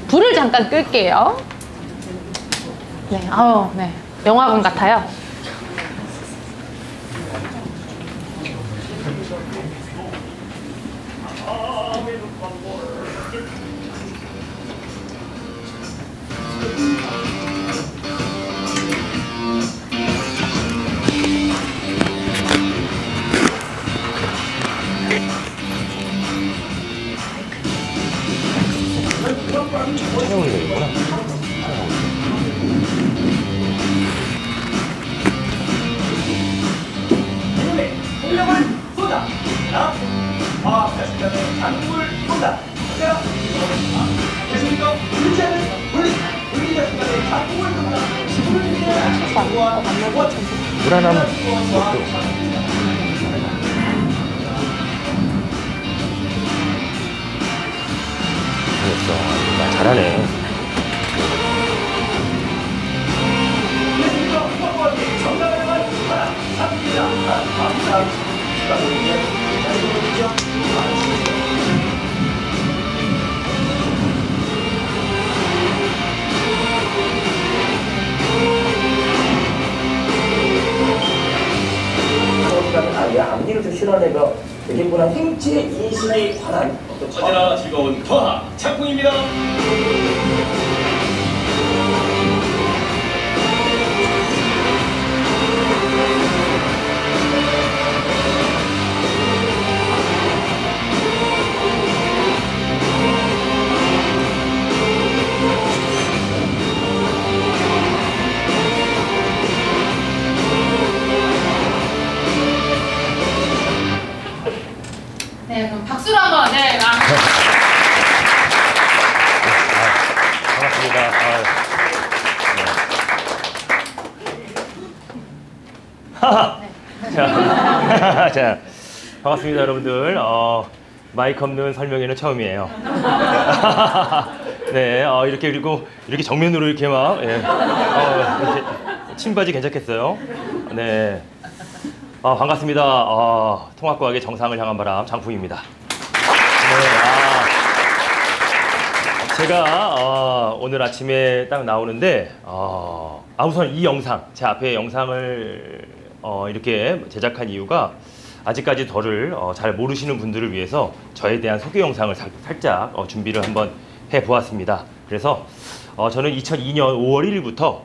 불을 잠깐 끌게요. 네, 네, 영화관 같아요. 촬영을 되겠구나. 공룡을 쏜다. 자신감의 장국을 쏜다. 자, 계속해서 의자를 올린다. 우리 자신감의 장국을 쏜다. 불안함 것도. 나 잘하네. 아예 앞니를 좀 실어내고 이렇게 보는 행지의 인식에 관한 언제나 즐거운 더하 작품입니다. 네, 그럼 박수로 한번 네, 반갑습니다. 자, 반갑습니다, 여러분들. 마이크 없는 설명회는 처음이에요. 네, 이렇게 그리고 이렇게 정면으로 이렇게 막 이렇게 침바지 괜찮겠어요? 네. 반갑습니다. 통합과학의 정상을 향한 바람 장풍입니다. 네, 제가 오늘 아침에 딱 나오는데 우선 이 영상, 제 앞에 영상을 이렇게 제작한 이유가 아직까지 저를 잘 모르시는 분들을 위해서 저에 대한 소개 영상을 살짝 준비를 한번 해보았습니다. 그래서 저는 2002년 5월 1일부터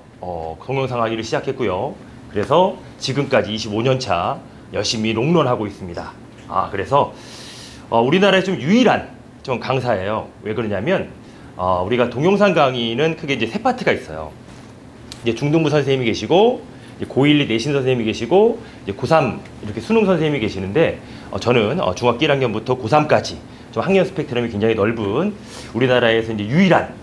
동영상 하기를 시작했고요. 그래서 지금까지 25년 차 열심히 롱런하고 있습니다. 그래서 우리나라의 좀 유일한 좀 강사예요. 왜 그러냐면 우리가 동영상 강의는 크게 이제 세 파트가 있어요. 이제 중등부 선생님이 계시고 고1, 2 내신 선생님이 계시고 이제 고3 이렇게 수능 선생님이 계시는데 저는 중학교 1학년부터 고3까지 좀 학년 스펙트럼이 굉장히 넓은 우리나라에서 이제 유일한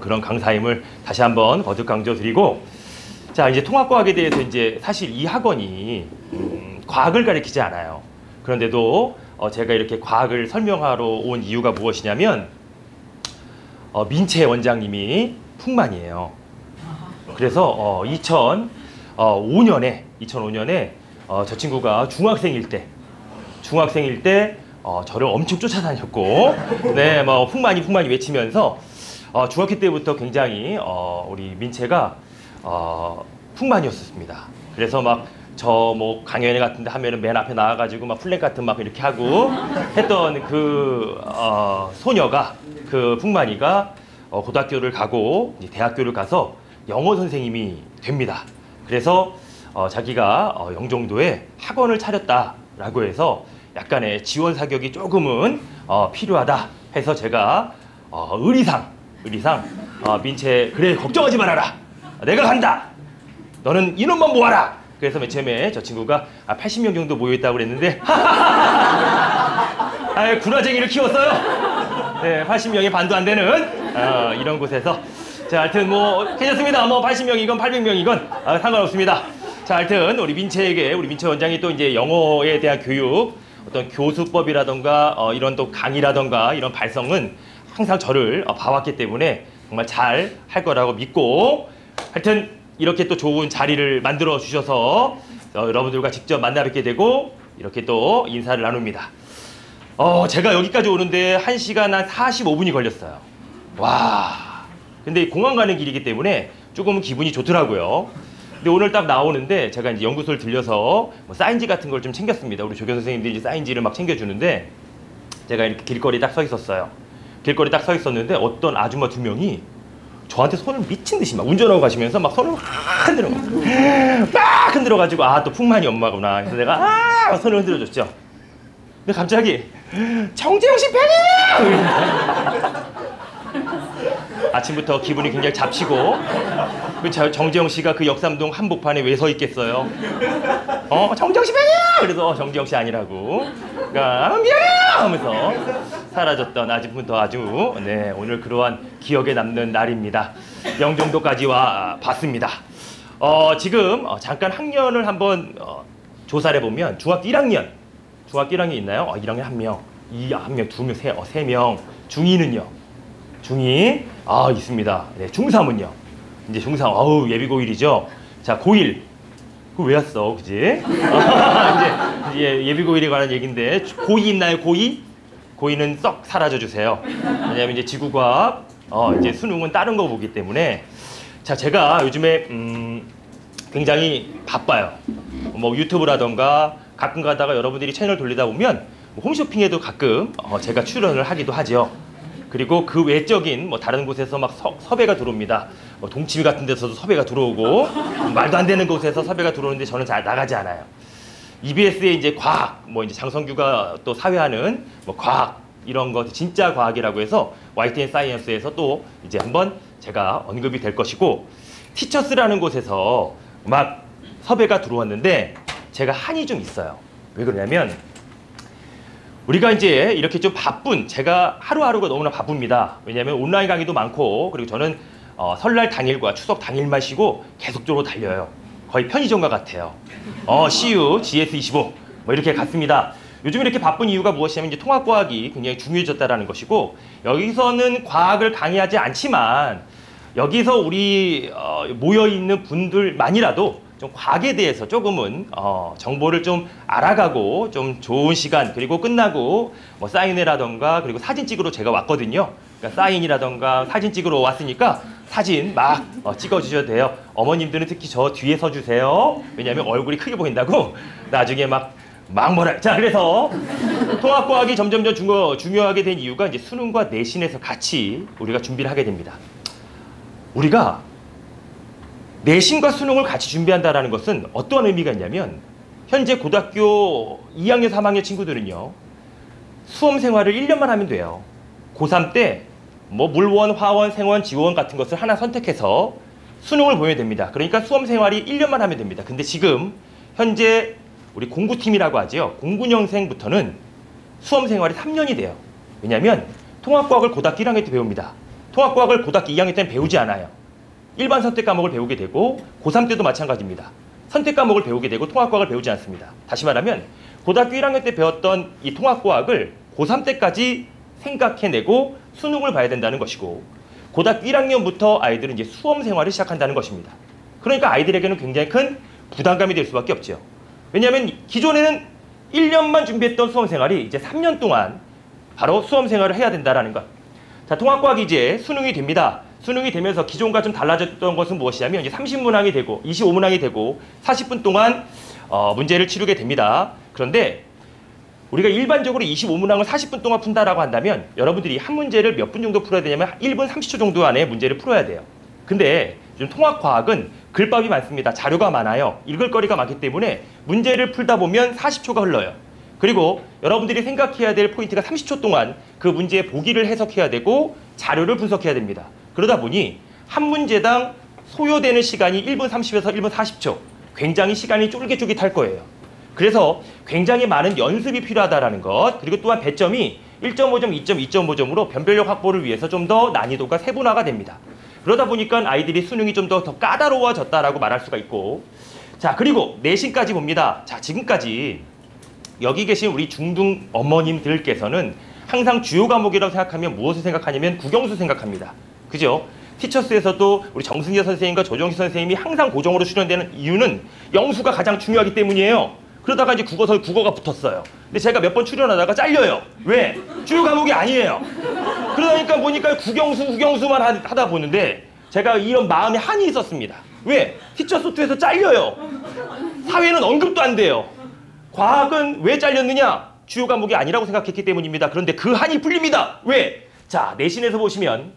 그런 강사임을 다시 한번 거듭 강조드리고, 자, 이제 통합과학에 대해서 이제 사실 이 학원이 과학을 가르치지 않아요. 그런데도 제가 이렇게 과학을 설명하러 온 이유가 무엇이냐면 민채 원장님이 풍만이에요. 그래서 2005년에 저 친구가 중학생일 때 저를 엄청 쫓아다녔고, 네, 뭐 풍만이 외치면서 중학교 때부터 굉장히 우리 민채가 풍만이었습니다. 그래서 막 저 뭐 강연회 같은데 하면은 맨 앞에 나와가지고 막 플랜카드 막 이렇게 하고 했던 그 소녀가, 그 풍만이가 고등학교를 가고 이제 대학교를 가서 영어 선생님이 됩니다. 그래서 자기가 영종도에 학원을 차렸다라고 해서 약간의 지원 사격이 조금은 필요하다 해서 제가 의리상 이상 민채 그래 걱정하지 말아라. 내가 간다. 너는 인원만 모아라. 그래서 맨 처음에 저 친구가 80명 정도 모여있다고 그랬는데 구라쟁이를 키웠어요. 네, 80명이 반도 안 되는 이런 곳에서 자, 하여튼 뭐 괜찮습니다. 뭐 80명이건 800명이건 상관없습니다. 자, 하여튼 우리 민채에게 우리 민채 원장이 또 이제 영어에 대한 교육, 어떤 교수법이라던가 이런 또 강의라던가 이런 발성은 항상 저를 봐왔기 때문에 정말 잘 할 거라고 믿고 하여튼 이렇게 또 좋은 자리를 만들어 주셔서 여러분들과 직접 만나 뵙게 되고 이렇게 또 인사를 나눕니다. 제가 여기까지 오는데 1시간 한 45분이 걸렸어요. 와. 근데 공항 가는 길이기 때문에 조금 기분이 좋더라고요. 근데 오늘 딱 나오는데 제가 이제 연구소를 들려서 뭐 사인지 같은 걸 좀 챙겼습니다. 우리 조교 선생님들이 사인지를 막 챙겨주는데 제가 이렇게 길거리에 딱 서 있었어요. 길거리에 딱 서 있었는데 어떤 아줌마 2명이 저한테 손을 미친 듯이 막 운전하고 가시면서 막 손을 막 흔들어가지고 또 풍만이 엄마구나. 그래서 내가 손을 흔들어줬죠. 근데 갑자기 정재영 씨 팬이에요! 아침부터 기분이 굉장히 잡치고 정재영 씨가 그 역삼동 한복판에 왜 서 있겠어요? 정재영 씨 팬이에요! 그래서 정재영 씨 아니라고 그러니까 미안해요! 하면서 사라졌던 아직부터 아주 네, 오늘 그러한 기억에 남는 날입니다. 영종도까지 와 봤습니다. 지금 잠깐 학년을 한번 조사를 해보면 중학교 1학년 있나요? 1학년 1명, 1명, 2명, 3명. 중2는요? 중2 있습니다. 네, 중3은요? 이제 중3 예비고1이죠. 자, 고1 그거 왜 왔어, 그지? 이제 예비고1에 관한 얘기인데 고2 있나요, 고2? 고2는 썩 사라져 주세요. 왜냐면 이제 지구과학, 이제 수능은 다른 거 보기 때문에 자, 제가 요즘에 굉장히 바빠요. 뭐 유튜브라던가 가끔 가다가 여러분들이 채널 돌리다 보면 홈쇼핑에도 가끔 제가 출연을 하기도 하죠. 그리고 그 외적인 뭐 다른 곳에서 막 섭외가 들어옵니다. 동치미 같은 데서도 섭외가 들어오고 말도 안 되는 곳에서 섭외가 들어오는데 저는 잘 나가지 않아요. EBS에 이제 과학, 뭐 이제 장성규가 또 사회하는 뭐 과학 이런 거 진짜 과학이라고 해서 YTN 사이언스에서 또 이제 한번 제가 언급이 될 것이고 티처스라는 곳에서 막 섭외가 들어왔는데 제가 한이 좀 있어요. 왜 그러냐면 우리가 이제 이렇게 좀 바쁜 제가 하루하루가 너무나 바쁩니다. 왜냐하면 온라인 강의도 많고 그리고 저는 설날 당일과 추석 당일만 쉬고 계속적으로 달려요. 거의 편의점과 같아요. CU, GS25 뭐 이렇게 갔습니다. 요즘 이렇게 바쁜 이유가 무엇이냐면 이제 통합과학이 굉장히 중요해졌다라는 것이고 여기서는 과학을 강의하지 않지만 여기서 우리 모여있는 분들만이라도 좀 과학에 대해서 조금은 정보를 좀 알아가고 좀 좋은 시간 그리고 끝나고 뭐 사인회라던가 그리고 사진 찍으러 제가 왔거든요. 그러니까 사인이라던가 사진 찍으러 왔으니까 사진 막 찍어주셔도 돼요. 어머님들은 특히 저 뒤에 서주세요. 왜냐하면 얼굴이 크게 보인다고 나중에 막 뭐라. 자, 그래서 통합과학이 점점점 중요하게 된 이유가 이제 수능과 내신에서 같이 우리가 준비를 하게 됩니다. 우리가 내신과 수능을 같이 준비한다는 것은 어떤 의미가 있냐면 현재 고등학교 2학년, 3학년 친구들은요. 수험 생활을 1년만 하면 돼요. 고3 때 뭐 물원, 화원, 생원, 지원 같은 것을 하나 선택해서 수능을 보면 됩니다. 그러니까 수험 생활이 1년만 하면 됩니다. 근데 지금 현재 우리 공구팀이라고 하죠. 09년생부터는 수험 생활이 3년이 돼요. 왜냐하면 통합과학을 고등학교 1학년 때 배웁니다. 통합과학을 고등학교 2학년 때는 배우지 않아요. 일반 선택 과목을 배우게 되고 고3 때도 마찬가지입니다. 선택 과목을 배우게 되고 통합과학을 배우지 않습니다. 다시 말하면 고등학교 1학년 때 배웠던 이 통합과학을 고3 때까지 생각해내고 수능을 봐야 된다는 것이고 고등학교 1학년부터 아이들은 이제 수험 생활을 시작한다는 것입니다. 그러니까 아이들에게는 굉장히 큰 부담감이 될 수밖에 없죠. 왜냐하면 기존에는 1년만 준비했던 수험 생활이 이제 3년 동안 바로 수험 생활을 해야 된다는 것. 자, 통합과학이 이제 수능이 됩니다. 수능이 되면서 기존과 좀 달라졌던 것은 무엇이냐면 이제 30문항이 되고 25문항이 되고 40분 동안 문제를 치르게 됩니다. 그런데 우리가 일반적으로 25문항을 40분 동안 푼다라고 한다면 여러분들이 한 문제를 몇 분 정도 풀어야 되냐면 1분 30초 정도 안에 문제를 풀어야 돼요. 근데 요즘 통합과학은 글밥이 많습니다. 자료가 많아요. 읽을 거리가 많기 때문에 문제를 풀다 보면 40초가 흘러요. 그리고 여러분들이 생각해야 될 포인트가 30초 동안 그 문제의 보기를 해석해야 되고 자료를 분석해야 됩니다. 그러다 보니 한 문제당 소요되는 시간이 1분 30에서 1분 40초. 굉장히 시간이 쫄깃쫄깃할 거예요. 그래서 굉장히 많은 연습이 필요하다는 것, 그리고 또한 배점이 1.5점, 2점, 2.5점으로 변별력 확보를 위해서 좀 더 난이도가 세분화가 됩니다. 그러다 보니까 아이들이 수능이 좀 더 까다로워졌다라고 말할 수가 있고, 자, 그리고 내신까지 봅니다. 자, 지금까지 여기 계신 우리 중등 어머님들께서는 항상 주요 과목이라고 생각하면 무엇을 생각하냐면 국영수 생각합니다. 그죠? 티처스에서도 우리 정승재 선생님과 조정식 선생님이 항상 고정으로 출연되는 이유는 영수가 가장 중요하기 때문이에요. 그러다가 이제 국어가 붙었어요. 근데 제가 몇 번 출연하다가 잘려요. 왜? 주요 과목이 아니에요. 그러니까 보니까 국영수만 하다 보는데 제가 이런 마음에 한이 있었습니다. 왜? 티처스 2에서 잘려요. 사회는 언급도 안 돼요. 과학은 왜 잘렸느냐? 주요 과목이 아니라고 생각했기 때문입니다. 그런데 그 한이 풀립니다. 왜? 자, 내신에서 보시면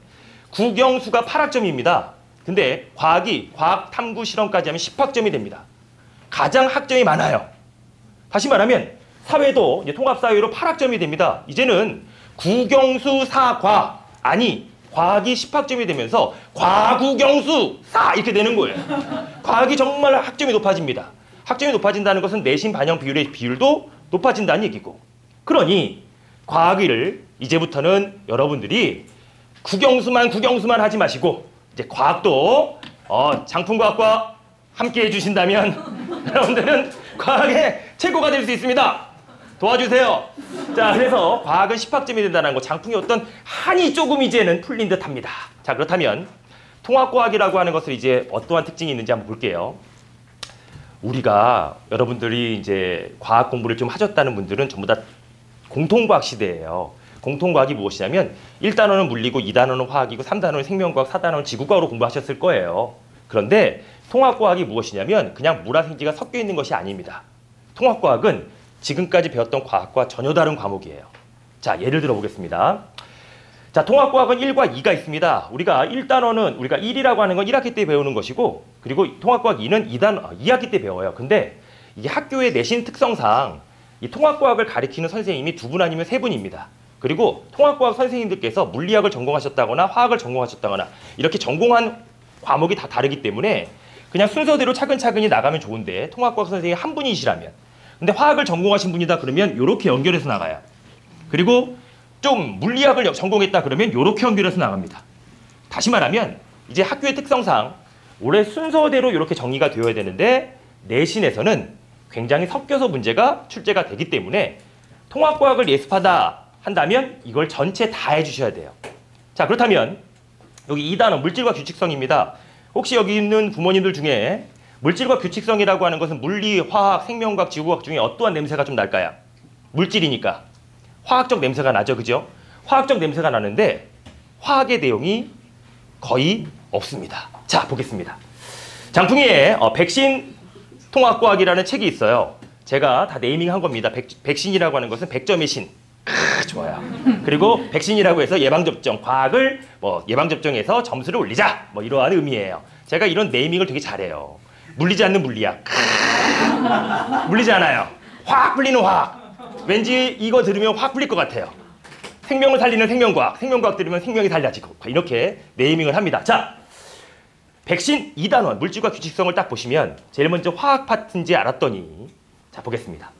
국영수가 8학점입니다. 근데 과학 탐구 실험까지 하면 10학점이 됩니다. 가장 학점이 많아요. 다시 말하면 사회도 이제 통합사회로 8학점이 됩니다. 이제는 국영수 4과 과학이 10학점이 되면서 과국영수 4 이렇게 되는 거예요. 과학이 정말 학점이 높아집니다. 학점이 높아진다는 것은 내신 반영 비율의 비율도 높아진다는 얘기고. 그러니 과학을 이제부터는 여러분들이 국영수만 하지 마시고 이제 과학도 장풍과학과 함께 해주신다면 여러분들은 과학의 최고가 될 수 있습니다. 도와주세요. 자, 그래서 과학은 10학점이 된다는 거, 장풍의 어떤 한이 조금 이제는 풀린 듯 합니다. 자, 그렇다면 통합과학이라고 하는 것을 이제 어떠한 특징이 있는지 한번 볼게요. 우리가 여러분들이 이제 과학 공부를 좀 하셨다는 분들은 전부 다 공통과학 시대예요. 공통과학이 무엇이냐면 1단원은 물리고 2단원은 화학이고 3단원은 생명과학, 4단원은 지구과학으로 공부하셨을 거예요. 그런데 통합과학이 무엇이냐면 그냥 물화생지가 섞여 있는 것이 아닙니다. 통합과학은 지금까지 배웠던 과학과 전혀 다른 과목이에요. 자, 예를 들어 보겠습니다. 자, 통합과학은 1과 2가 있습니다. 우리가 1단원은 우리가 1이라고 하는 건 1학기 때 배우는 것이고, 그리고 통합과학 2는 2학기 때 배워요. 근데 이게 학교의 내신 특성상 이 통합과학을 가리키는 선생님이 2분 아니면 3분입니다. 그리고 통합과학 선생님들께서 물리학을 전공하셨다거나 화학을 전공하셨다거나 이렇게 전공한 과목이 다 다르기 때문에 그냥 순서대로 차근차근히 나가면 좋은데, 통합과학 선생님이 한 분이시라면, 근데 화학을 전공하신 분이다 그러면 이렇게 연결해서 나가요. 그리고 좀 물리학을 전공했다 그러면 이렇게 연결해서 나갑니다. 다시 말하면 이제 학교의 특성상 원래 순서대로 이렇게 정리가 되어야 되는데 내신에서는 굉장히 섞여서 문제가 출제가 되기 때문에 통합과학을 예습하다 한다면 이걸 전체 다 해주셔야 돼요. 자, 그렇다면 여기 2단원 물질과 규칙성입니다. 혹시 여기 있는 부모님들 중에 물질과 규칙성이라고 하는 것은 물리, 화학, 생명과학, 지구과학 중에 어떠한 냄새가 좀 날까요? 물질이니까 화학적 냄새가 나죠, 그죠? 화학적 냄새가 나는데 화학의 내용이 거의 없습니다. 자, 보겠습니다. 장풍이의 백신 통합과학이라는 책이 있어요. 제가 다 네이밍한 겁니다. 백신이라고 하는 것은 100점의 신. 좋아요. 그리고 백신이라고 해서 예방접종, 과학을 예방접종해서 점수를 올리자, 이러한 의미예요. 제가 이런 네이밍을 되게 잘해요. 물리지 않는 물리학. 물리지 않아요. 확 풀리는 화학. 왠지 이거 들으면 확 풀릴 것 같아요. 생명을 살리는 생명과학. 생명과학 들으면 생명이 달라지고. 이렇게 네이밍을 합니다. 자, 백신 2단원 물질과 규칙성을 딱 보시면 제일 먼저 화학 파트인지 알았더니, 자, 보겠습니다.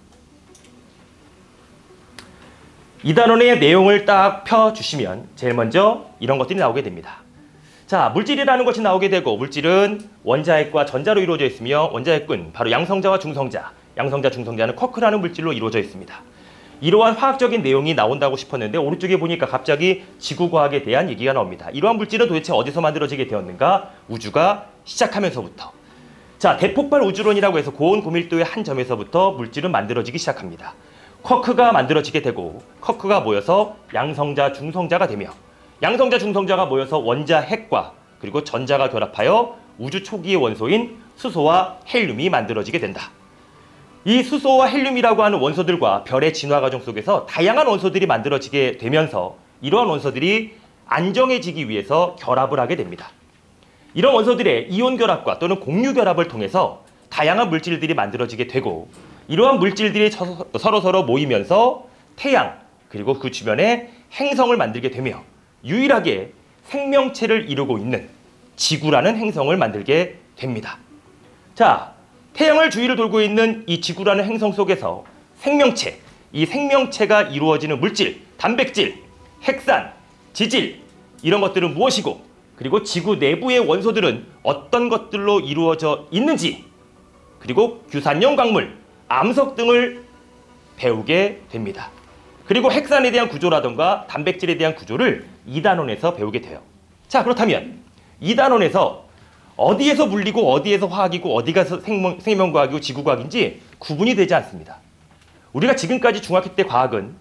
2단원의 내용을 딱 펴주시면 제일 먼저 이런 것들이 나오게 됩니다. 자, 물질이라는 것이 나오게 되고, 물질은 원자핵과 전자로 이루어져 있으며 원자핵은 바로 양성자와 중성자, 양성자, 중성자는 쿼크라는 물질로 이루어져 있습니다. 이러한 화학적인 내용이 나온다고 싶었는데 오른쪽에 보니까 갑자기 지구과학에 대한 얘기가 나옵니다. 이러한 물질은 도대체 어디서 만들어지게 되었는가? 우주가 시작하면서부터. 자, 대폭발 우주론이라고 해서 고온 고밀도의 한 점에서부터 물질은 만들어지기 시작합니다. 쿼크가 만들어지게 되고, 쿼크가 모여서 양성자, 중성자가 되며, 양성자, 중성자가 모여서 원자핵과 그리고 전자가 결합하여 우주 초기의 원소인 수소와 헬륨이 만들어지게 된다. 이 수소와 헬륨이라고 하는 원소들과 별의 진화 과정 속에서 다양한 원소들이 만들어지게 되면서 이러한 원소들이 안정해지기 위해서 결합을 하게 됩니다. 이런 원소들의 이온 결합과 또는 공유 결합을 통해서 다양한 물질들이 만들어지게 되고, 이러한 물질들이 서로 모이면서 태양 그리고 그 주변에 행성을 만들게 되며, 유일하게 생명체를 이루고 있는 지구라는 행성을 만들게 됩니다. 자, 태양을 주위를 돌고 있는 이 지구라는 행성 속에서 생명체, 이 생명체가 이루어지는 물질, 단백질, 핵산, 지질 이런 것들은 무엇이고 그리고 지구 내부의 원소들은 어떤 것들로 이루어져 있는지 그리고 규산용 광물, 암석 등을 배우게 됩니다. 그리고 핵산에 대한 구조라던가 단백질에 대한 구조를 2단원에서 배우게 돼요. 자, 그렇다면 2단원에서 어디에서 물리고 어디에서 화학이고 어디가 생명과학이고 지구과학인지 구분이 되지 않습니다. 우리가 지금까지 중학교 때 과학은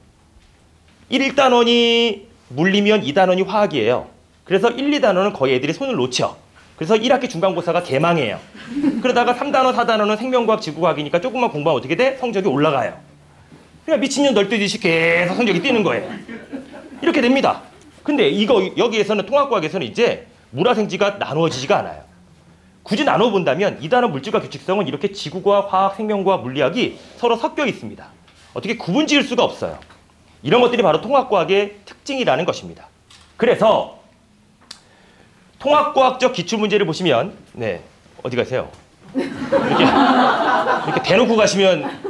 1단원이 물리면 2단원이 화학이에요. 그래서 1, 2단원은 거의 애들이 손을 놓죠. 그래서 1학기 중간고사가 개망해요. 그러다가 3단원, 4단원은 생명과학, 지구과학이니까 조금만 공부하면 어떻게 돼? 성적이 올라가요. 그냥 미친년 널뛰듯이 계속 성적이 뛰는 거예요. 이렇게 됩니다. 근데 여기에서는 통합과학에서는 이제 물화생지가 나누어지지가 않아요. 굳이 나눠본다면 2단원 물질과 규칙성은 이렇게 지구과학, 화학, 생명과학, 물리학이 서로 섞여 있습니다. 어떻게 구분 지을 수가 없어요. 이런 것들이 바로 통합과학의 특징이라는 것입니다. 그래서 통합과학적 기출문제를 보시면 네, 어디 가세요? 이렇게 대놓고 가시면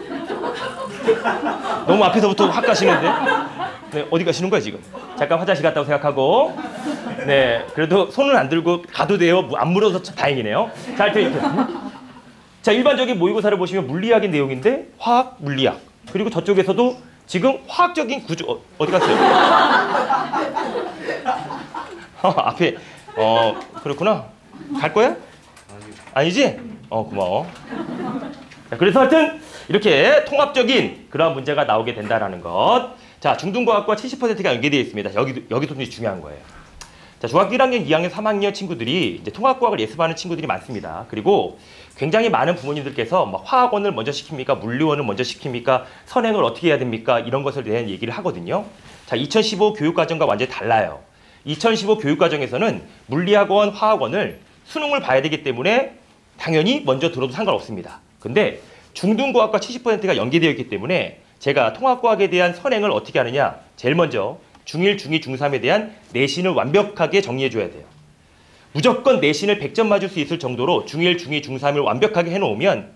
너무 앞에서부터 확 가시는데 네, 어디 가시는 거야 지금? 잠깐 화장실 갔다고 생각하고 네, 그래도 손은 안 들고 가도 돼요. 안 물어서 다행이네요. 자, 이렇게. 자, 일반적인 모의고사를 보시면 물리학의 내용인데 화학, 물리학 그리고 저쪽에서도 지금 화학적인 구조 어디 갔어요? 앞에 그렇구나. 갈 거야? 아니지? 고마워. 자, 그래서 하여튼 이렇게 통합적인 그러한 문제가 나오게 된다라는 것. 자, 중등과학과 70%가 연계되어 있습니다. 여기도 굉장히 중요한 거예요. 자, 중학교 1학년, 2학년, 3학년 친구들이 이제 통합과학을 예습하는 친구들이 많습니다. 그리고 굉장히 많은 부모님들께서 막 화학원을 먼저 시킵니까? 물리원을 먼저 시킵니까? 선행을 어떻게 해야 됩니까? 이런 것에 대한 얘기를 하거든요. 자, 2015 교육과정과 완전히 달라요. 2015 교육과정에서는 물리학원, 화학원을 수능을 봐야 되기 때문에 당연히 먼저 들어도 상관없습니다. 근데 중등과학과 70%가 연계되어 있기 때문에 제가 통합과학에 대한 선행을 어떻게 하느냐? 제일 먼저 중1, 중2, 중3에 대한 내신을 완벽하게 정리해줘야 돼요. 무조건 내신을 100점 맞을 수 있을 정도로 중1, 중2, 중3을 완벽하게 해놓으면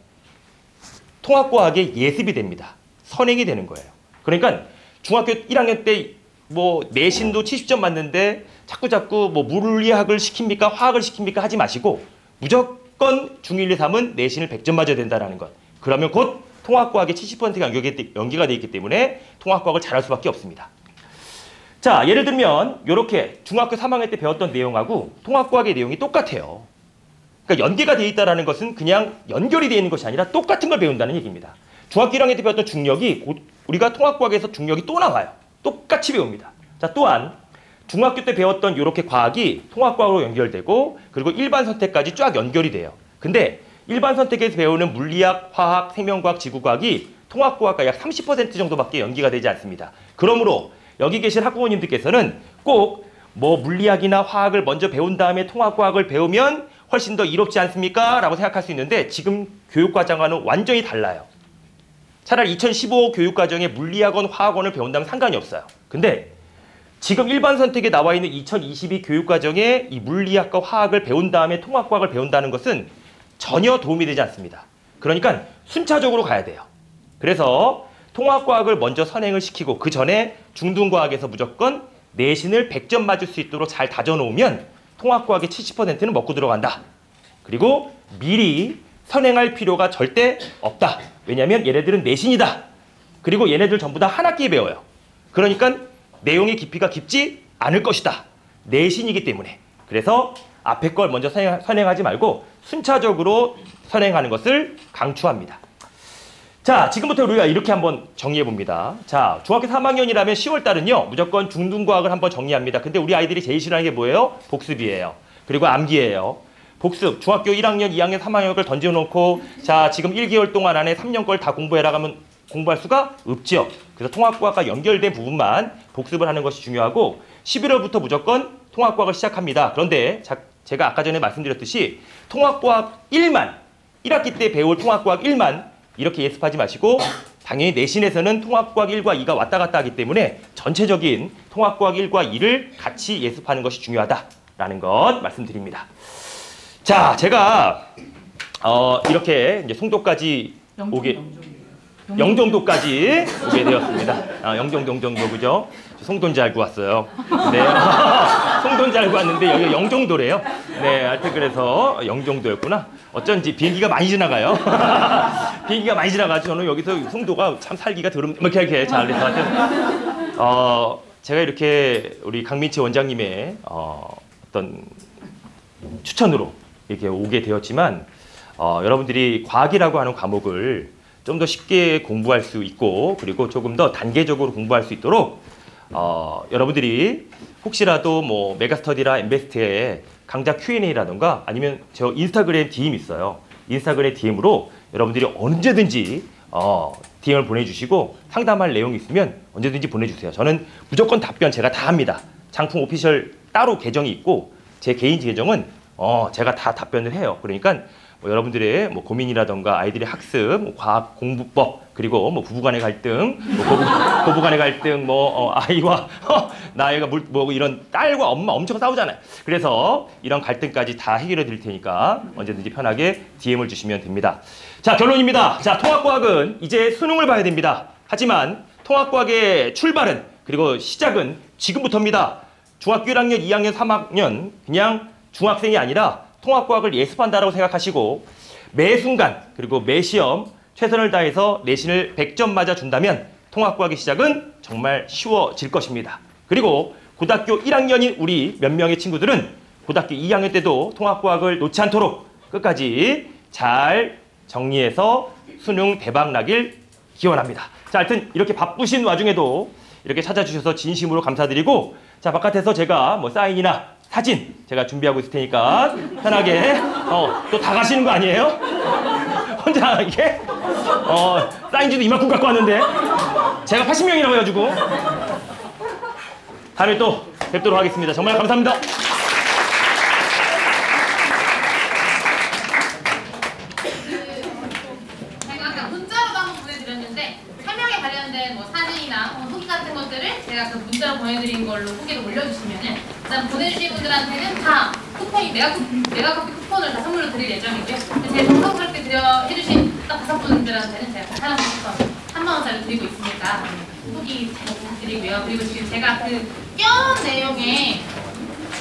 통합과학의 예습이 됩니다. 선행이 되는 거예요. 그러니까 중학교 1학년 때 뭐 내신도 70점 맞는데 자꾸 뭐 물리학을 시킵니까? 화학을 시킵니까? 하지 마시고 무조건 중1, 2, 3은 내신을 100점 맞아야 된다는 것. 그러면 곧 통합과학의 70%가 연계가 되어 있기 때문에 통합과학을 잘할 수밖에 없습니다. 자, 예를 들면 이렇게 중학교 3학년 때 배웠던 내용하고 통합과학의 내용이 똑같아요. 그러니까 연계가 되어 있다는 것은 그냥 연결이 되어 있는 것이 아니라 똑같은 걸 배운다는 얘기입니다. 중학교 1학년 때 배웠던 중력이 우리가 통합과학에서 중력이 또 나와요. 똑같이 배웁니다. 자, 또한 중학교 때 배웠던 이렇게 과학이 통합과학으로 연결되고 그리고 일반 선택까지 쫙 연결이 돼요. 근데 일반 선택에서 배우는 물리학, 화학, 생명과학, 지구과학이 통합과학과 약 30% 정도밖에 연계가 되지 않습니다. 그러므로 여기 계신 학부모님들께서는 꼭 뭐 물리학이나 화학을 먼저 배운 다음에 통합과학을 배우면 훨씬 더 이롭지 않습니까? 라고 생각할 수 있는데 지금 교육과정과는 완전히 달라요. 차라리 2015 교육과정에 물리학원, 화학원을 배운다면 상관이 없어요. 근데 지금 일반 선택에 나와 있는 2022 교육과정에 이 물리학과 화학을 배운 다음에 통합과학을 배운다는 것은 전혀 도움이 되지 않습니다. 그러니까 순차적으로 가야 돼요. 그래서 통합과학을 먼저 선행을 시키고 그 전에 중등과학에서 무조건 내신을 100점 맞을 수 있도록 잘 다져놓으면 통합과학의 70%는 먹고 들어간다. 그리고 미리 선행할 필요가 절대 없다. 왜냐하면 얘네들은 내신이다. 그리고 얘네들 전부 다 한 학기에 배워요. 그러니까 내용의 깊이가 깊지 않을 것이다. 내신이기 때문에. 그래서 앞에 걸 먼저 선행하지 말고 순차적으로 선행하는 것을 강추합니다. 자, 지금부터 우리가 이렇게 한번 정리해 봅니다. 자, 중학교 3학년이라면 10월 달은요, 무조건 중등과학을 한번 정리합니다. 근데 우리 아이들이 제일 싫어하는 게 뭐예요? 복습이에요. 그리고 암기예요. 복습, 중학교 1학년, 2학년, 3학년을 던져놓고 자, 지금 1개월 동안 안에 3년 걸 다 공부해라 하면 공부할 수가 없죠. 그래서 통합과학과 연결된 부분만 복습을 하는 것이 중요하고 11월부터 무조건 통합과학을 시작합니다. 그런데 제가 아까 전에 말씀드렸듯이 통합과학 1만, 1학기 때 배울 통합과학 1만 이렇게 예습하지 마시고 당연히 내신에서는 통합과학 1과 2가 왔다 갔다 하기 때문에 전체적인 통합과학 1과 2를 같이 예습하는 것이 중요하다라는 것 말씀드립니다. 자, 제가 이렇게 이제 송도까지 영종도까지 오게 되었습니다. 영종도 그죠? 송도인 줄 알고 왔어요. 네, 송도인 줄 알고 왔는데 여기 영종도래요. 네, 하여튼 그래서 영종도였구나. 어쩐지 비행기가 많이 지나가요. 비행기가 많이 지나가지고 저는 여기서 송도가 참 살기가 이렇게 잘 돼서 하여튼 제가 이렇게 우리 강민치 원장님의 어떤 추천으로 이렇게 오게 되었지만 여러분들이 과학이라고 하는 과목을 좀 더 쉽게 공부할 수 있고 그리고 조금 더 단계적으로 공부할 수 있도록 여러분들이 혹시라도 뭐 메가스터디나 엠베스트에 강좌 Q&A라던가 아니면 저 인스타그램 DM 있어요. 인스타그램 DM으로 여러분들이 언제든지 DM을 보내주시고 상담할 내용이 있으면 언제든지 보내주세요. 저는 무조건 답변 제가 다 합니다. 장풍 오피셜 따로 계정이 있고 제 개인 계정은 제가 다 답변을 해요. 그러니까 뭐 여러분들의 뭐 고민이라던가 아이들의 학습, 뭐 과학 공부법, 그리고 뭐 부부간의 갈등, 뭐 고부간의 갈등, 뭐 아이와 나이가 뭐 이런 딸과 엄마 엄청 싸우잖아요. 그래서 이런 갈등까지 다 해결해 드릴 테니까 언제든지 편하게 DM을 주시면 됩니다. 자, 결론입니다. 자, 통합과학은 이제 수능을 봐야 됩니다. 하지만 통합과학의 출발은 그리고 시작은 지금부터입니다. 중학교 1학년, 2학년, 3학년 그냥 중학생이 아니라 통합과학을 예습한다라고 생각하시고 매 순간 그리고 매 시험 최선을 다해서 내신을 100점 맞아준다면 통합과학의 시작은 정말 쉬워질 것입니다. 그리고 고등학교 1학년인 우리 몇 명의 친구들은 고등학교 2학년 때도 통합과학을 놓지 않도록 끝까지 잘 정리해서 수능 대박 나길 기원합니다. 자, 하여튼 이렇게 바쁘신 와중에도 이렇게 찾아주셔서 진심으로 감사드리고 자, 바깥에서 제가 뭐 사인이나 사진 제가 준비하고 있을 테니까 편하게 또 다 가시는 거 아니에요? 혼자 이게 사인지도 이만큼 갖고 왔는데 제가 80명이라고 해가지고 다음에 또 뵙도록 하겠습니다. 정말 감사합니다. 제가 아까 문자로도 한번 보내드렸는데 설명에 관련된 뭐 사진이나 후기 같은 것들을 제가 그 문자로 보내드린 걸로 후기를 올려주시면은 일단 보내주신 분들한테는 다 쿠폰이 메가커피 쿠폰을 다 선물로 드릴 예정이고요. 제 정성스럽게 해주신 딱 5분들한테는 제가 사랑하는 쿠폰 3만원짜리 드리고 있으니까 후기 잘 부탁드리고요. 그리고 지금 제가 그 껴놓은 내용에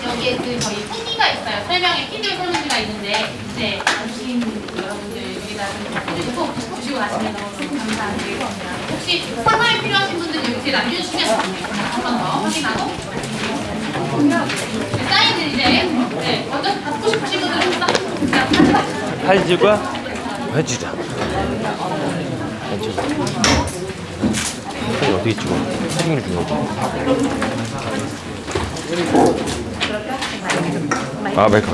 여기에 그 저희 후기가 있어요. 설명에 PDF 설문지가 있는데 이제 봐주신 여러분들 여기다 해주시고 보시고 가시면 너무 감사드리겠습니다. 혹시 사과에 필요하신 분들은 이렇게 남겨주시면 한 번 더 확인하고 사인을 이제 먼저 받고 싶으신 분들은 딱 그냥 팔지과 해주자. 사진 어떻게 찍어? 사진을 준 거지. 아, 마이크.